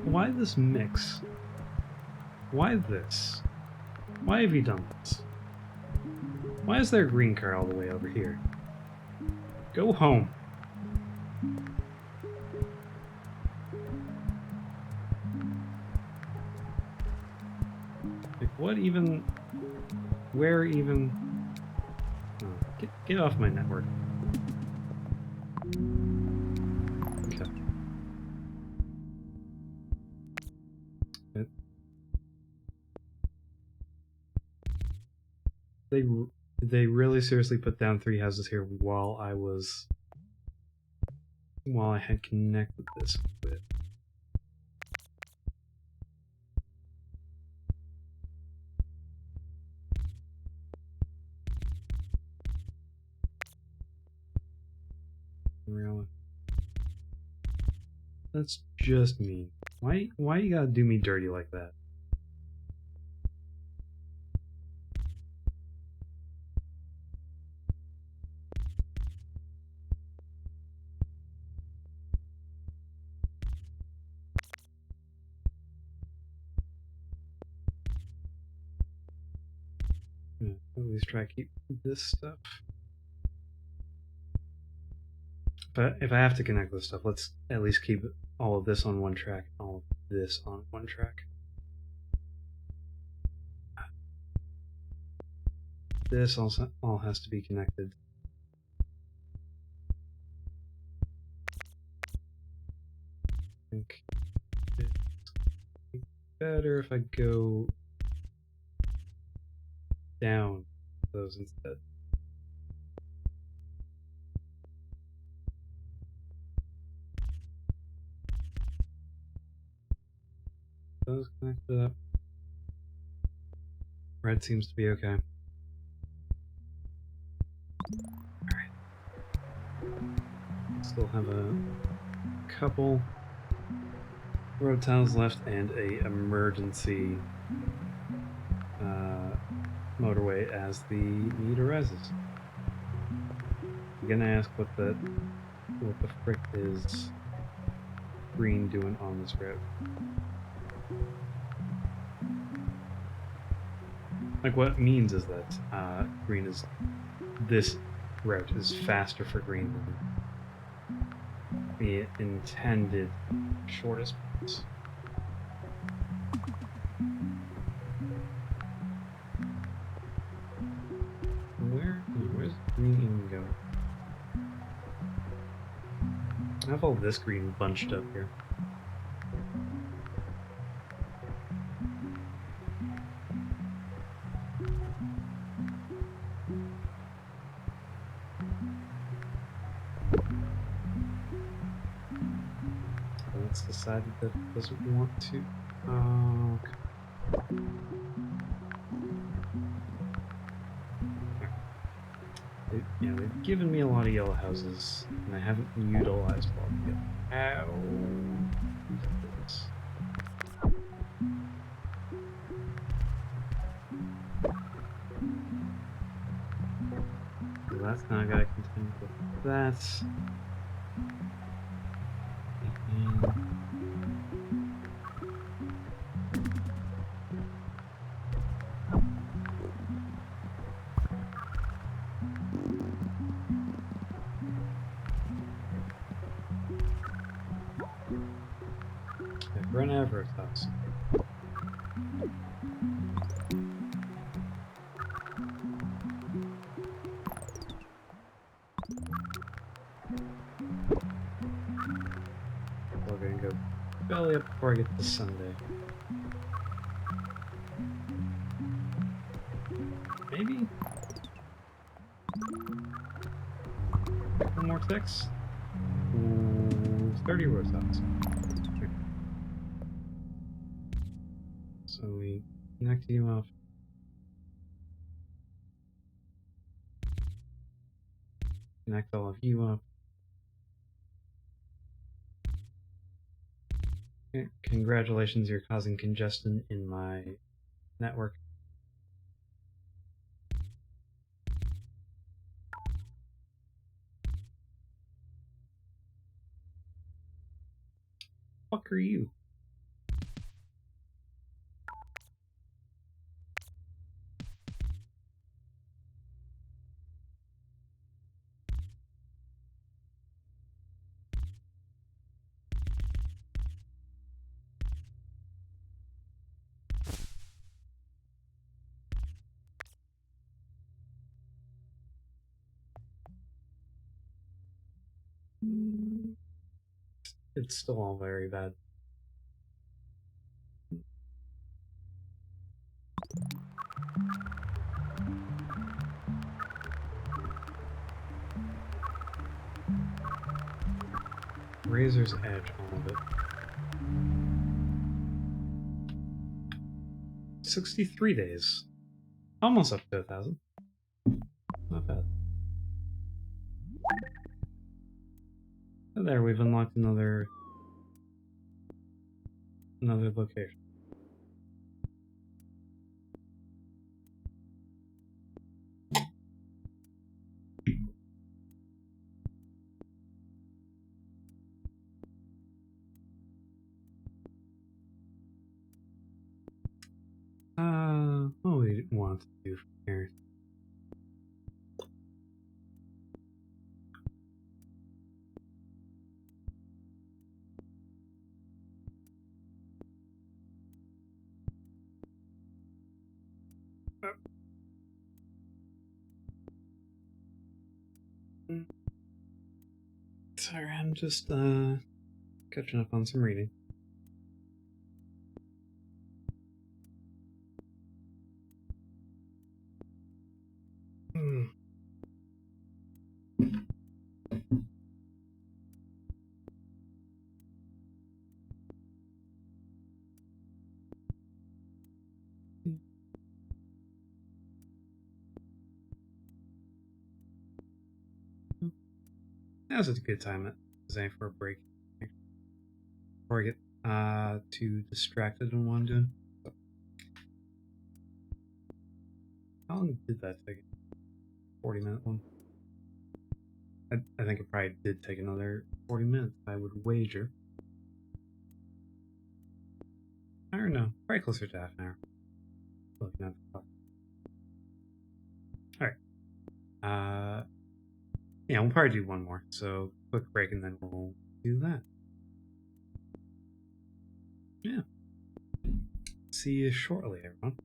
Why this mix? Why this? Why have you done this? Why is there a green car all the way over here? Go home. Like, what even? Where even? Oh, Get off my network. Okay. They really seriously put down 3 houses here while I had connected this with. Really? That's just mean. Why you gotta do me dirty like that? At least try to keep this stuff. But if I have to connect this stuff, let's at least keep all of this on one track, all of this on one track. This also all has to be connected. I think it's better if I go down those instead. Those connected up. Red seems to be okay. Alright. Still have a couple road tiles left and a emergency motorway as the need arises. I'm gonna ask what the frick is green doing on this road. Like, what it means is that green is this route is faster for green than the intended shortest path. Where's green even going? I have all this green bunched up here. It's decided that it doesn't want to. Okay. They've given me a lot of yellow houses, and I haven't utilized all of them yet. Ow. So that's now got to continue with that. I've run out of rooftops. We're gonna go belly up before I get to Sunday. Maybe? A couple more ticks? Ooh, 30 rooftops. So we connect you off. Connect all of you up. Okay. Congratulations, you're causing congestion in my network. Fuck are you? It's still all very bad. Razor's Edge, all of it. 63 days. Almost up to 1,000. Not bad. And there, we've unlocked another location. What we want to do from here? Sorry, I'm just catching up on some reading. Now's a good time for a break before I get too distracted in what I'm doing. How long did that take? 40-minute one. I think it probably did take another 40 minutes. I would wager. I don't know. Probably closer to half an hour. Looking at the clock. All right. Yeah, we'll probably do one more. So quick break, and then we'll do that. Yeah. See you shortly, everyone.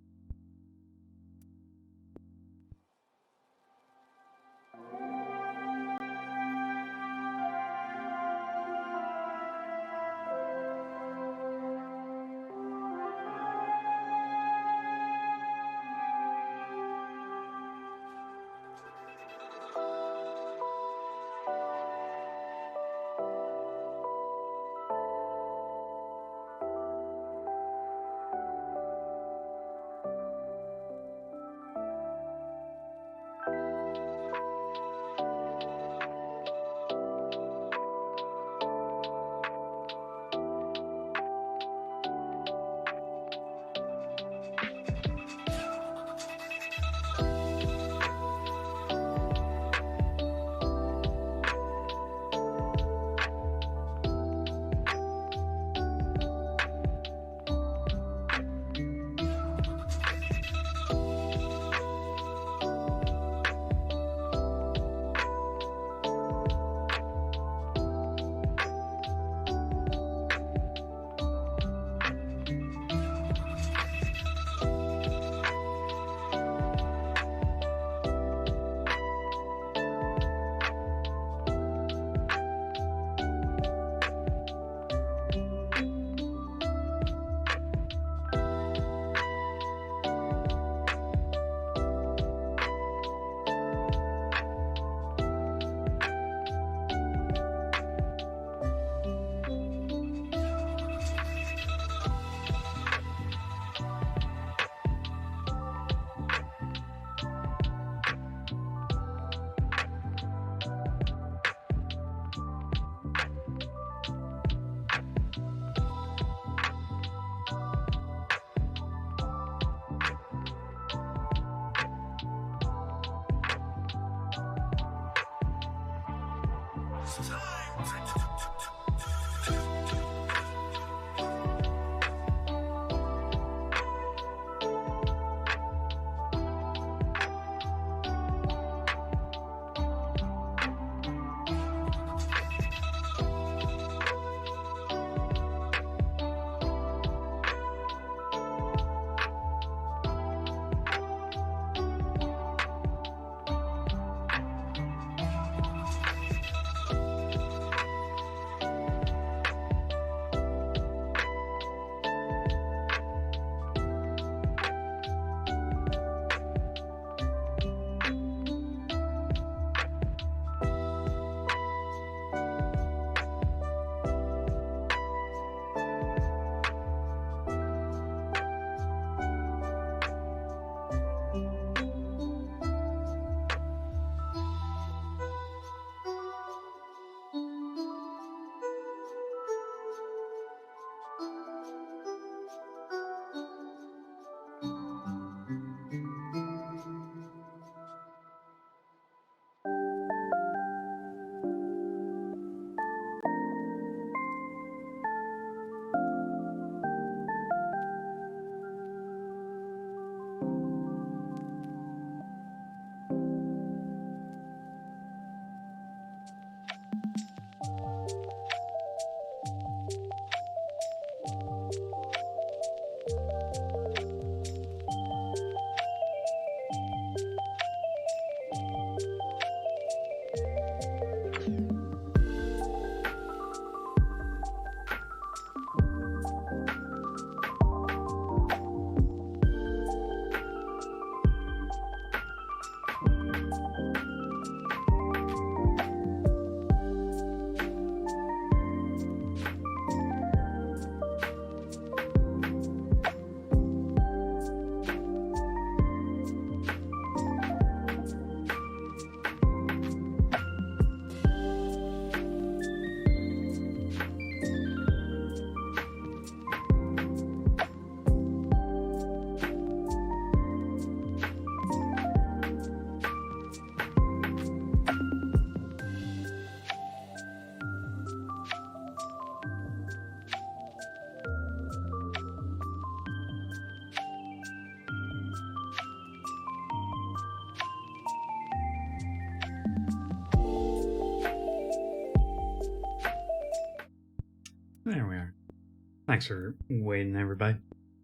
Thanks for waiting, everybody.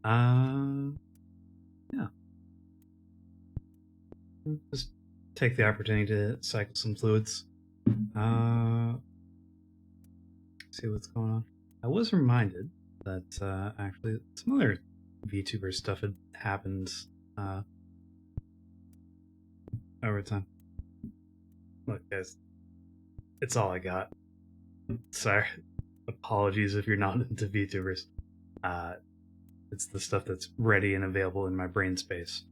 Uh, yeah. Just take the opportunity to cycle some fluids. See what's going on. I was reminded that actually some other VTuber stuff had happened uh, over time. Look, guys, it's all I got. Sorry, apologies if you're not into VTubers. Uh, it's the stuff that's ready and available in my brain space.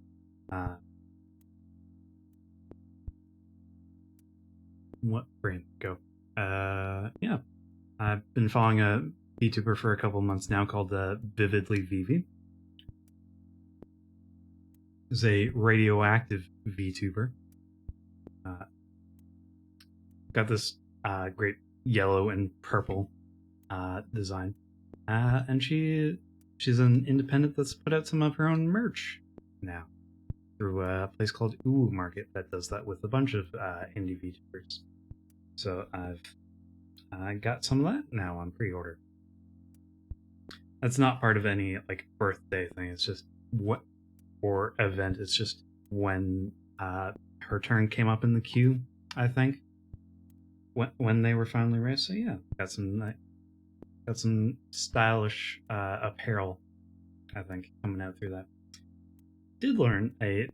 What brain? Go. Yeah. I've been following a VTuber for a couple months now called Vividly Vivi. Is a radioactive VTuber. Got this great yellow and purple design, and she's an independent that's put out some of her own merch now through a place called Ooh Market that does that with a bunch of indie VTubers. So I got some of that now on pre-order. That's not part of any like birthday thing. It's just what or event. It's just when her turn came up in the queue. I think when they were finally raised. So yeah, got some stylish apparel. I think coming out through that. Did learn a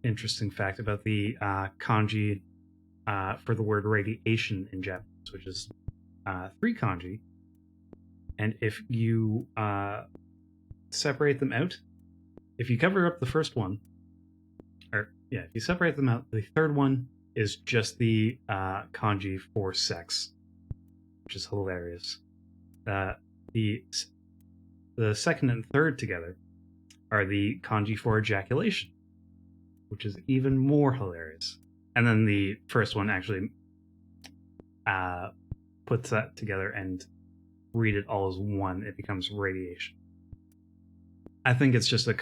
interesting fact about the kanji for the word radiation in Japanese, which is 3 kanji, and if you separate them out, if you cover up the first one, or yeah, if you separate them out, the third one is just the kanji for sex, which is hilarious. The second and third together are the kanji for ejaculation, which is even more hilarious. And then the first one actually puts that together and read it all as one. It becomes radiation. I think it's just a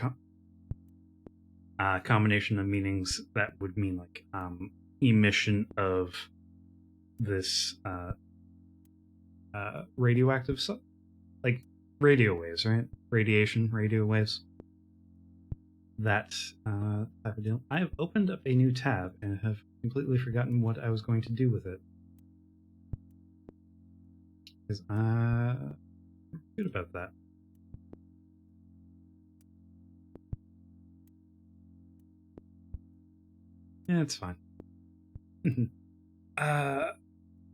combination of meanings that would mean like emission of this radioactive stuff, like radio waves, right? Radiation, radio waves. That type of deal. I have opened up a new tab and have completely forgotten what I was going to do with it. Because I'm good about that. Yeah, it's fine.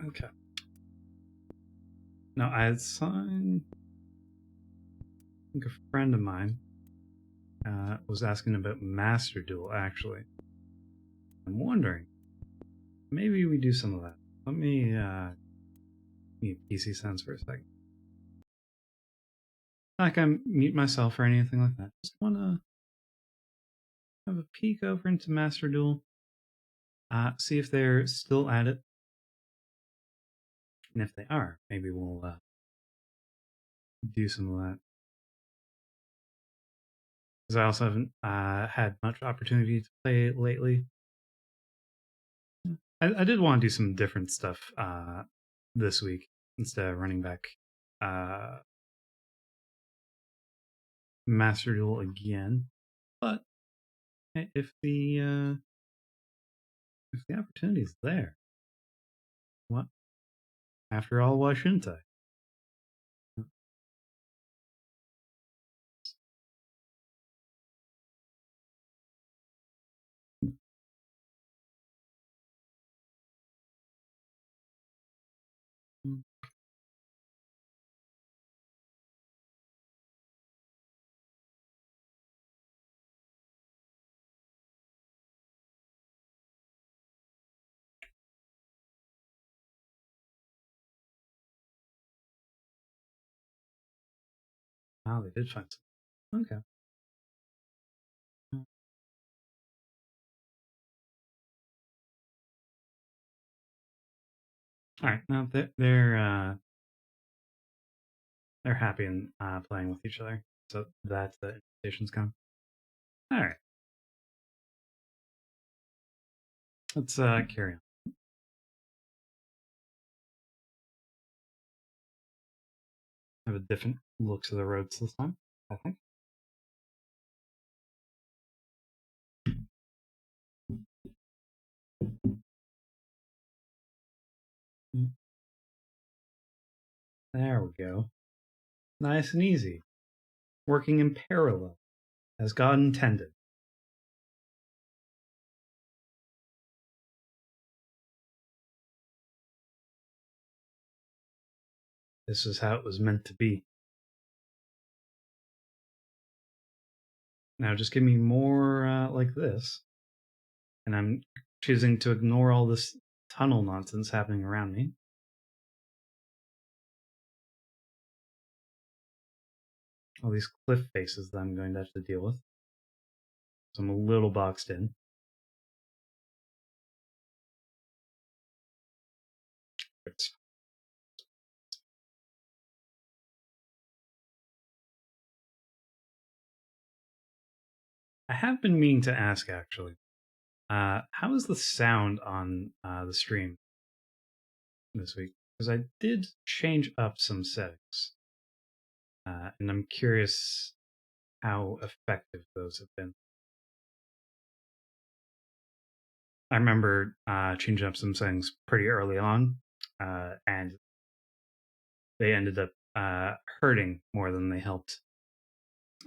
Okay. No, I had signed. I think a friend of mine was asking about Master Duel, actually. I'm wondering, maybe we do some of that. Let me mute PC sounds for a second. Not like I mute myself or anything like that. Just want to have a peek over into Master Duel. See if they're still at it. And if they are, maybe we'll do some of that. Because I also haven't had much opportunity to play lately. I did want to do some different stuff this week instead of running back Master Duel again. But if the opportunity is there, what? After all, why shouldn't I? Oh, they did find something. Okay. All right. Now they're happy and playing with each other. So that's the invitation's come. All right. Let's carry on. Have a different look to the roads this time, I think. There we go. Nice and easy. Working in parallel, as God intended. This is how it was meant to be. Now just give me more like this, and I'm choosing to ignore all this tunnel nonsense happening around me. All these cliff faces that I'm going to have to deal with. So I'm a little boxed in. I have been meaning to ask actually. How is the sound on the stream this week? Because I did change up some settings, and I'm curious how effective those have been. I remember changing up some settings pretty early on, and they ended up hurting more than they helped.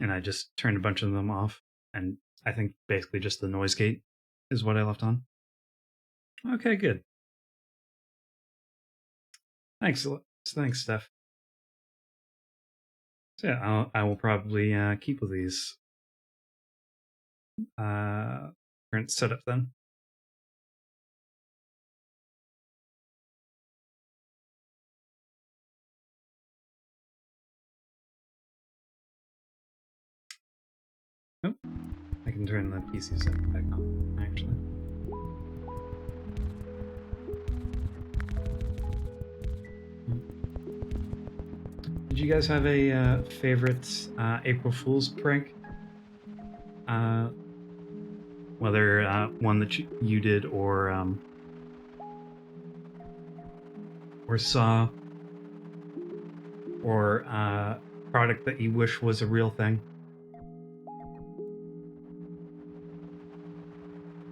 And I just turned a bunch of them off, and I think basically just the noise gate is what I left on. Okay, good. Thanks, Steph. So yeah, I will probably keep with these current setup then. Nope. I can turn the PC setup back on, actually. Did you guys have a favorite April Fool's prank? Whether one that you did or saw, or product that you wish was a real thing?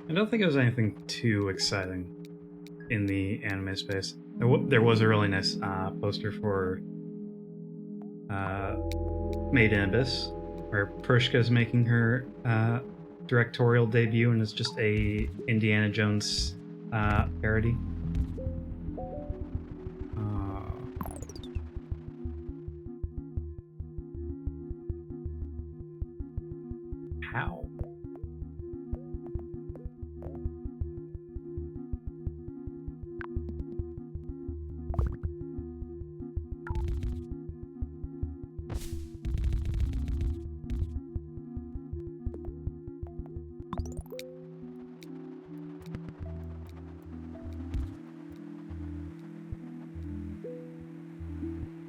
I don't think it was anything too exciting in the anime space. There was a really nice poster for Made in Abyss, where Pershka's making her directorial debut, and it's just a Indiana Jones parody. How?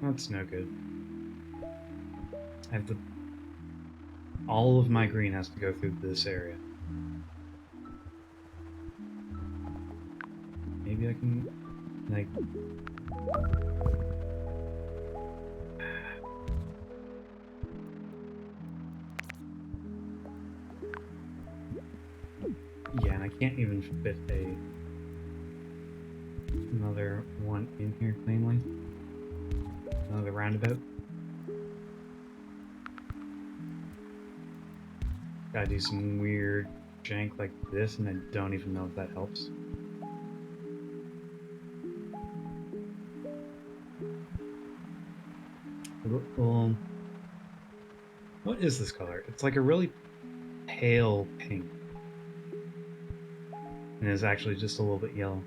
That's no good. I have to. All of my green has to go through this area. Maybe I can, like. Yeah, and I can't even fit another one in here cleanly. Another roundabout. Gotta do some weird jank like this, and I don't even know if that helps. What is this color? It's like a really pale pink. And it's actually just a little bit yellow.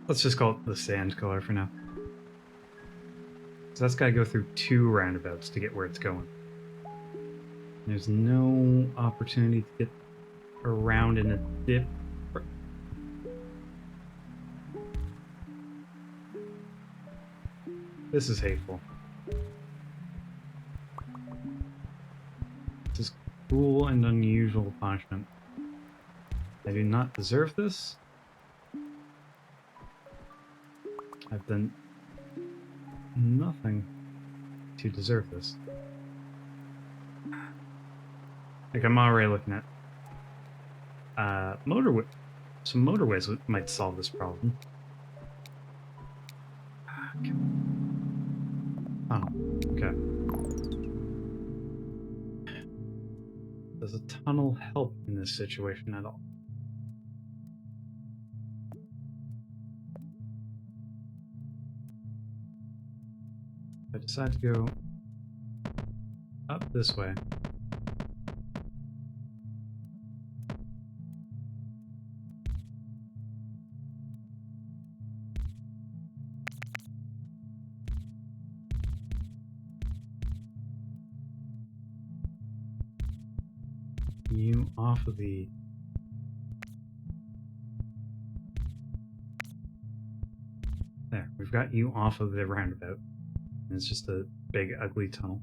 Let's just call it the sand color for now. So that's got to go through 2 roundabouts to get where it's going. There's no opportunity to get around in a dip. This is hateful. This is cruel and unusual punishment. I do not deserve this. I've done nothing to deserve this. Like, I'm already looking at motorway. Some motorways might solve this problem. Oh, okay. Does a tunnel help in this situation at all? I decide to go up this way. You off of the... There, we've got you off of the roundabout. And it's just a big, ugly tunnel.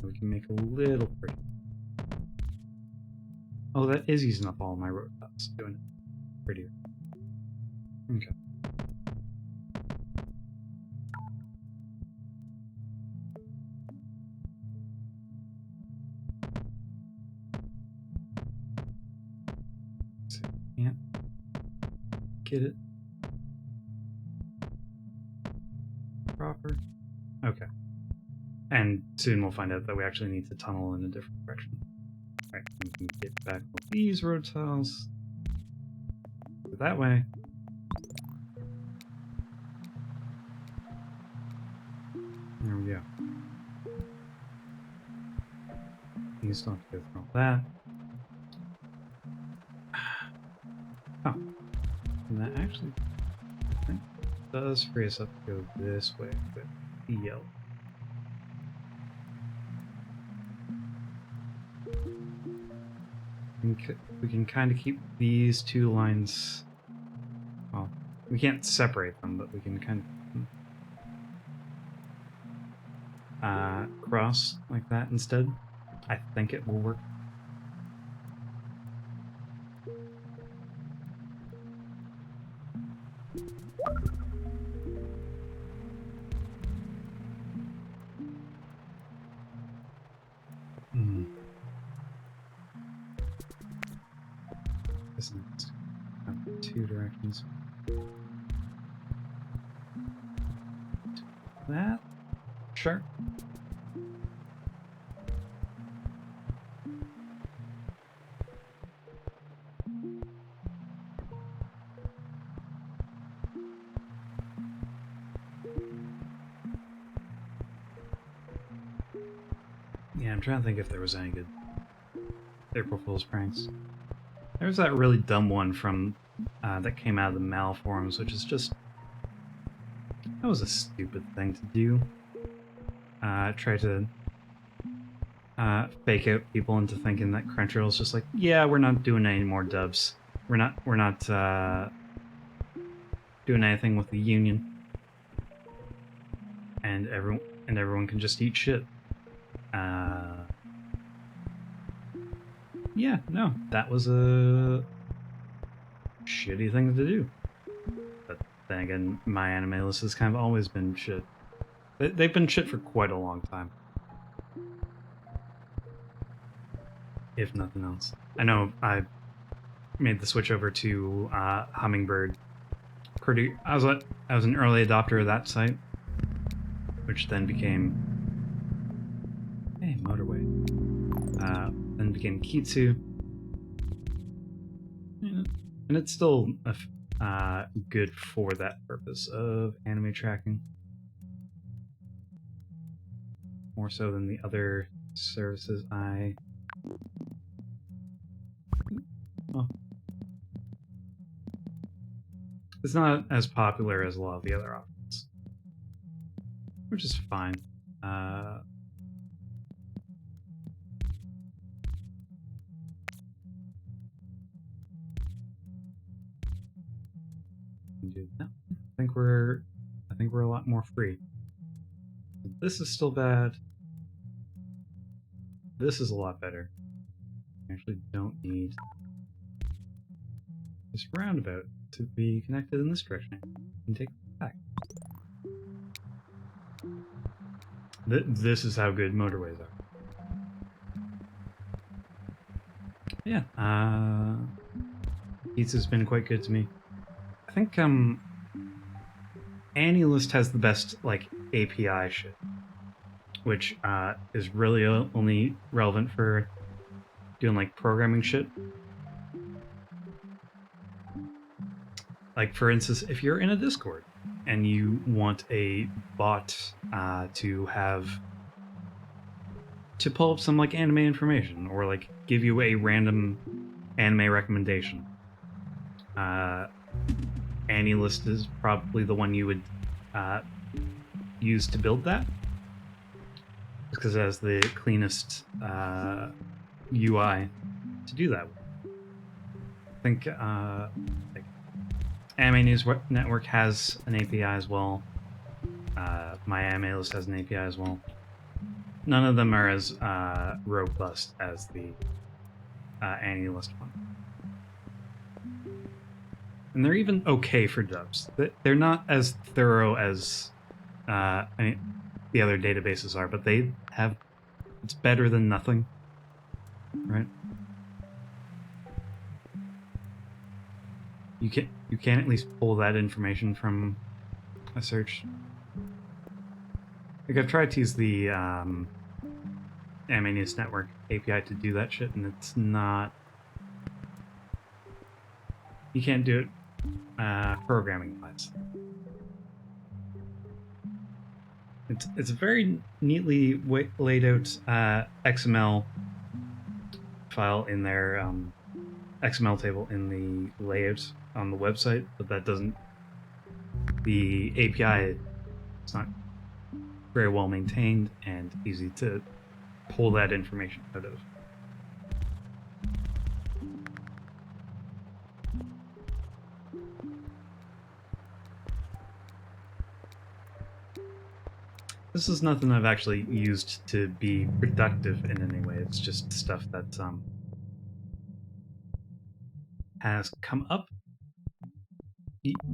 We can make a little pretty. Oh, that is using up all my road dots, doing it prettier. Okay. So, yeah. Get it. Proper. Okay. And soon we'll find out that we actually need to tunnel in a different direction. Alright, we can get back all these road tiles. Go that way. There we go. You still have to go through all that. Oh. And that actually, I think, does free us up to go this way with the yellow. We can kind of keep these two lines. Well, we can't separate them, but we can kind of cross like that instead. I think it will work. This needs to have two directions. That? Sure. Yeah, I'm trying to think if there was any good April Fool's pranks. There was that really dumb one from that came out of the Mal forums, which is just... That was a stupid thing to do. Try to fake out people into thinking that Crunchyroll's just like, yeah, we're not doing any more dubs. We're not doing anything with the union. And everyone can just eat shit. Yeah, no, that was a shitty thing to do. But then again, my anime list has kind of always been shit. They've been shit for quite a long time. If nothing else. I know I made the switch over to Hummingbird. I was an early adopter of that site, which then became Motorway. Then became Kitsu, and it's still good for that purpose of anime tracking, more so than the other services well, it's not as popular as a lot of the other options, which is fine. No, I think we're a lot more free. This is still bad. This is a lot better. I actually don't need this roundabout to be connected in this direction. I can take it back. This is how good motorways are. Yeah, pizza's been quite good to me. I think AnyList has the best like API shit, which is really only relevant for doing like programming shit. Like for instance, if you're in a Discord and you want a bot to pull up some like anime information or like give you a random anime recommendation, AnyList is probably the one you would use to build that, because it has the cleanest UI to do that with. I think like Anime News Network has an API as well. My Anime List has an API as well. None of them are as robust as the AnyList one. And they're even okay for dubs. They're not as thorough as the other databases are, but it's better than nothing, right? You can at least pull that information from a search. Like I've tried to use the Anime News Network API to do that shit, and it's not. You can't do it programming wise. It's a very neatly laid out XML file in their XML table in the layout on the website, but that doesn't. The API is not very well maintained and easy to pull that information out of. This is nothing I've actually used to be productive in any way. It's just stuff that has come up.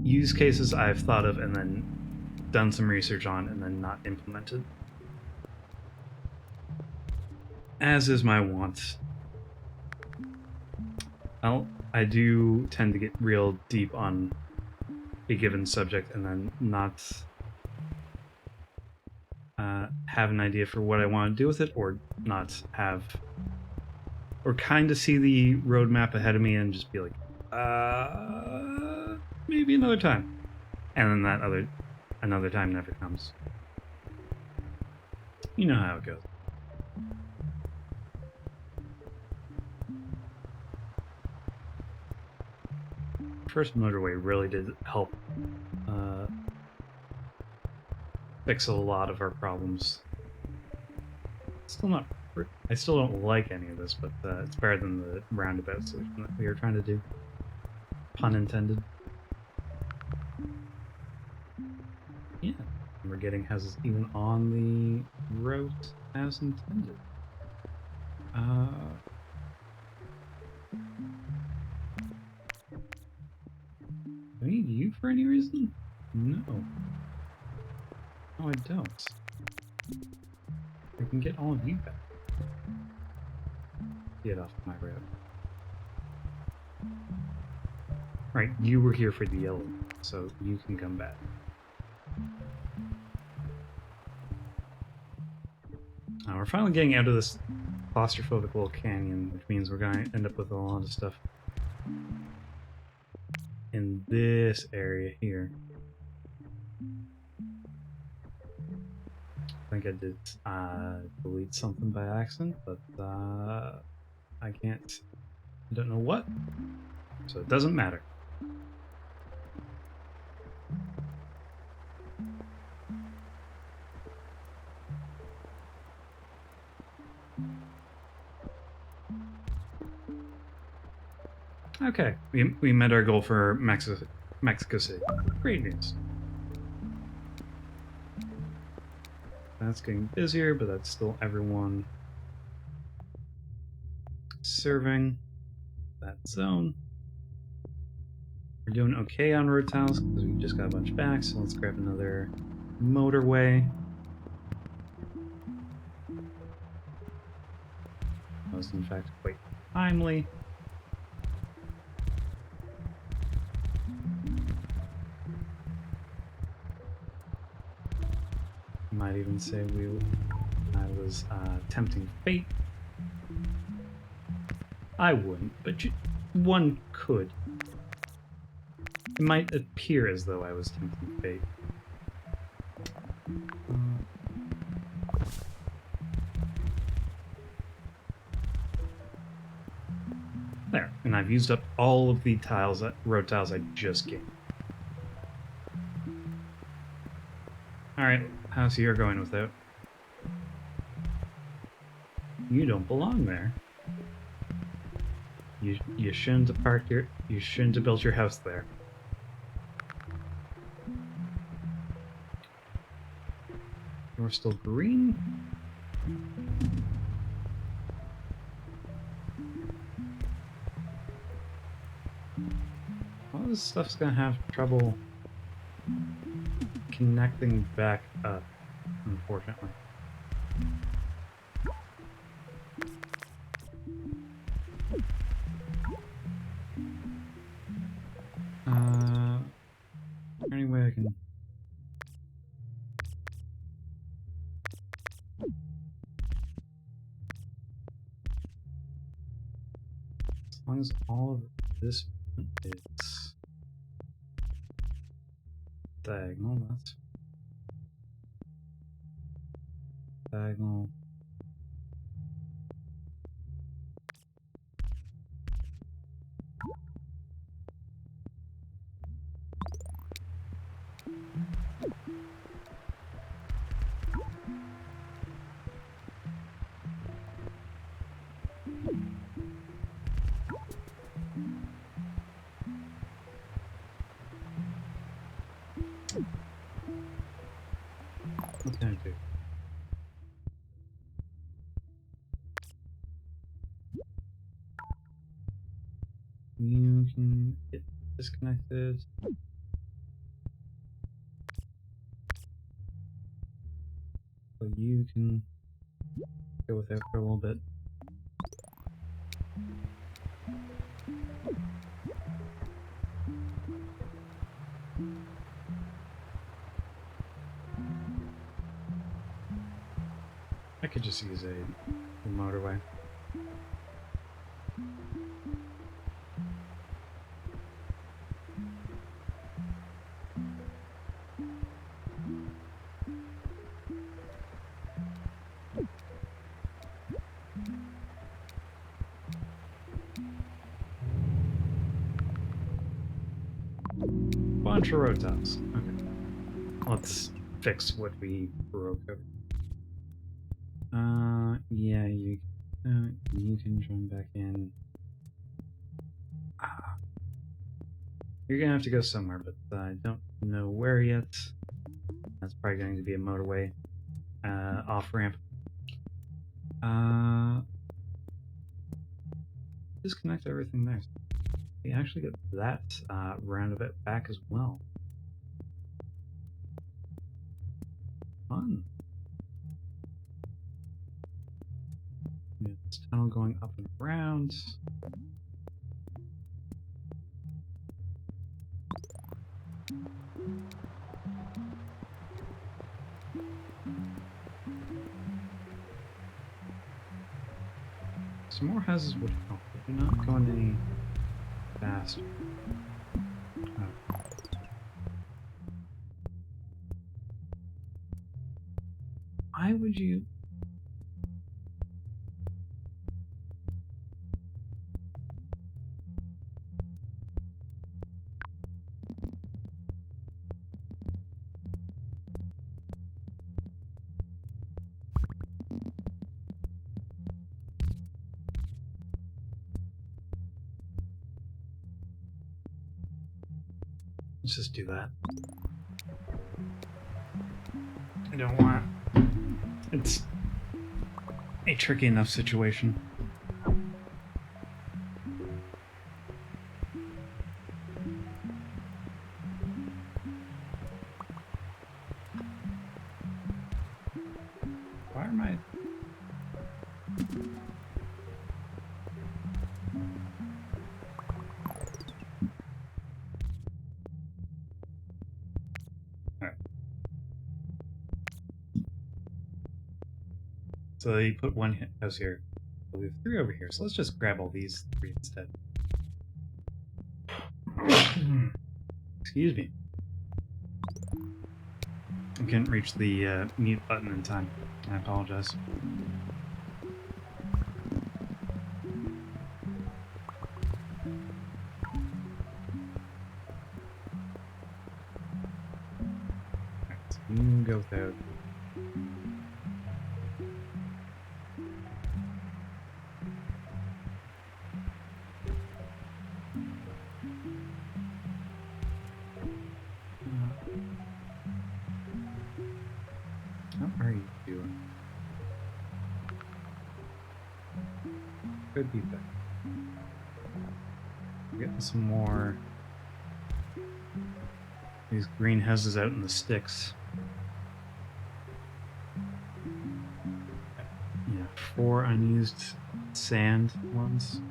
Use cases I've thought of and then done some research on and then not implemented. As is my want. I do tend to get real deep on a given subject and then not have an idea for what I want to do with it, or not have, or kind of see the roadmap ahead of me and just be like, maybe another time. And then that another time never comes. You know how it goes. First motorway really did help fix a lot of our problems. I still don't like any of this, but it's better than the roundabout solution that we were trying to do. Pun intended. Yeah, and we're getting houses even on the route as intended. Do I need you for any reason? No. No, I don't. I can get all of you back. Get off my road. Right, you were here for the yellow, so you can come back. We're finally getting out of this claustrophobic little canyon, which means we're going to end up with a lot of stuff in this area here. I think I did delete something by accident, but I don't know what, so it doesn't matter. Okay, we met our goal for Mexico City. Great news. That's getting busier, but that's still everyone. serving that zone. We're doing okay on road tiles because we just got a bunch back, so let's grab another motorway. That was in fact quite timely. You might even say I was tempting fate. I wouldn't, but one could. It might appear as though I was tempting fate. There, and I've used up all of the tiles, road tiles I just gained. Alright, how's your going with that? You don't belong there. You shouldn't have parked your... You shouldn't have built your house there. You're still green? All this stuff's gonna have trouble connecting back up, unfortunately. Any way I can... As long as all of this is diagonal, that's diagonal. What can I do? You can get disconnected. So you can go with it for a little bit. I could just use a motorway. Bunch of road tiles. Okay. Let's fix what we broke over. Yeah, you can join back in. You're gonna have to go somewhere, but I don't know where yet. That's probably going to be a motorway off-ramp. Disconnect everything there. We actually get that round of it back as well. Fun. This tunnel going up and around. Some more houses would help, but they're not going any faster. Why would you... Let's just do that. I don't want... It's a tricky enough situation. am I? Alright. So you put one house here. We have 3 over here, so let's just grab all these 3 instead. Excuse me. I couldn't reach the mute button in time. I apologize. Alright, so you can go without. How are you doing? Could be better. We're getting some more these greenhouses out in the sticks. Yeah, 4 unused sand ones.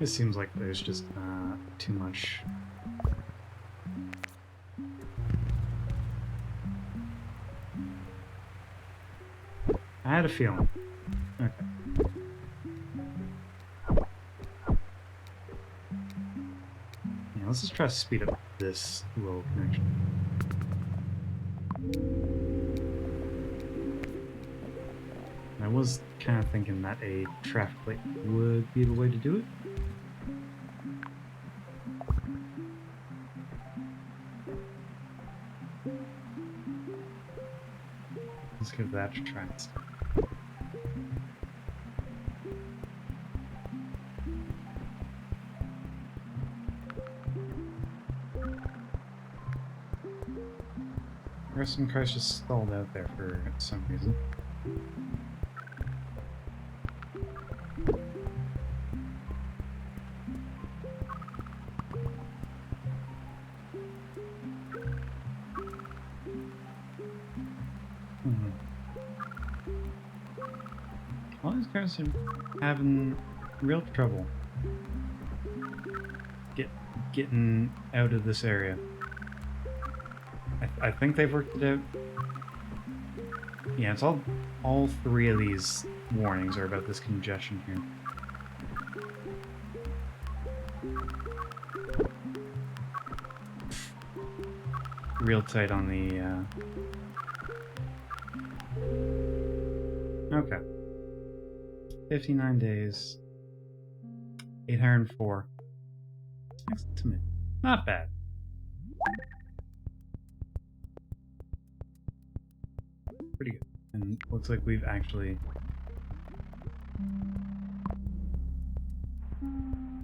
It seems like there's just too much. I had a feeling. Okay. Yeah, let's just try to speed up this little connection. I was kind of thinking that a traffic light would be the way to do it. Let's give that a try instead. Some cars just stalled out there for some reason. All these cars are having real trouble getting out of this area. I think they've worked it out. Yeah, it's all 3 of these warnings are about this congestion here. Real tight on the okay. 59 days. 804. Excellent to me. Not bad. Pretty good. And looks like we've actually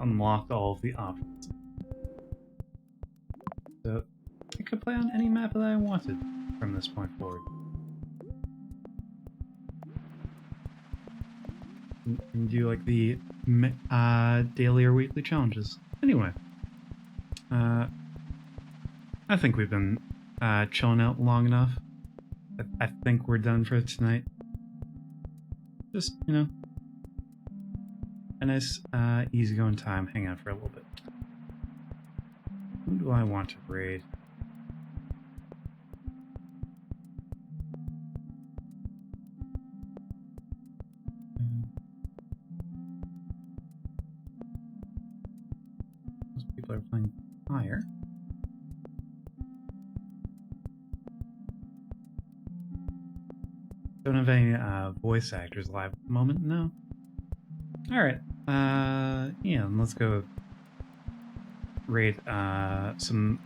unlocked all of the options. So I could play on any map that I wanted from this point forward. And do like the daily or weekly challenges. Anyway, I think we've been chilling out long enough. I think we're done for tonight. Just, you know, a nice easygoing time, hang out for a little bit. Who do I want to raid? Most people are playing fire. Don't have any voice actors live at the moment, no. Alright, yeah, let's go raid some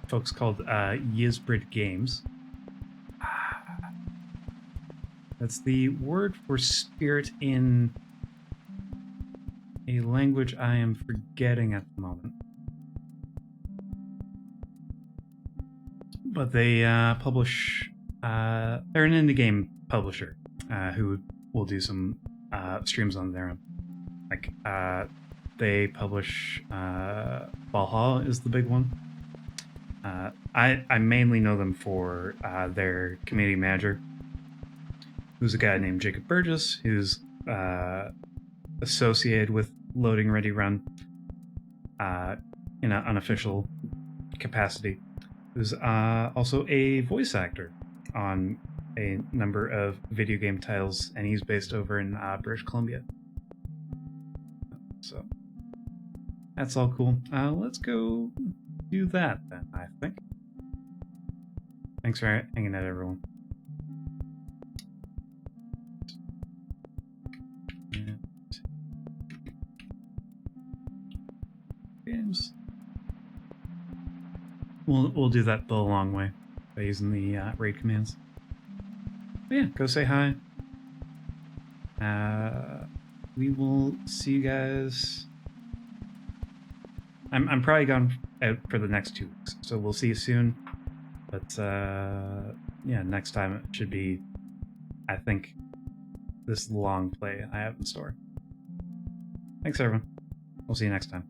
folks called Yizbrid Games. That's the word for spirit in a language I am forgetting at the moment. but they publish. They're an indie game publisher who will do some streams on their own. Like they publish Valhalla is the big one. I mainly know them for their community manager, who's a guy named Jacob Burgess, who's associated with Loading Ready Run in an unofficial capacity, who's also a voice actor on a number of video game titles, and he's based over in British Columbia. So that's all cool. Let's go do that then, I think. Thanks for hanging out, everyone. Games. We'll do that the long way by using the raid commands. But yeah, go say hi. We will see you guys. I'm probably gone out for the next 2 weeks, so we'll see you soon. But yeah, next time it should be, I think, this long play I have in store. Thanks, everyone. We'll see you next time.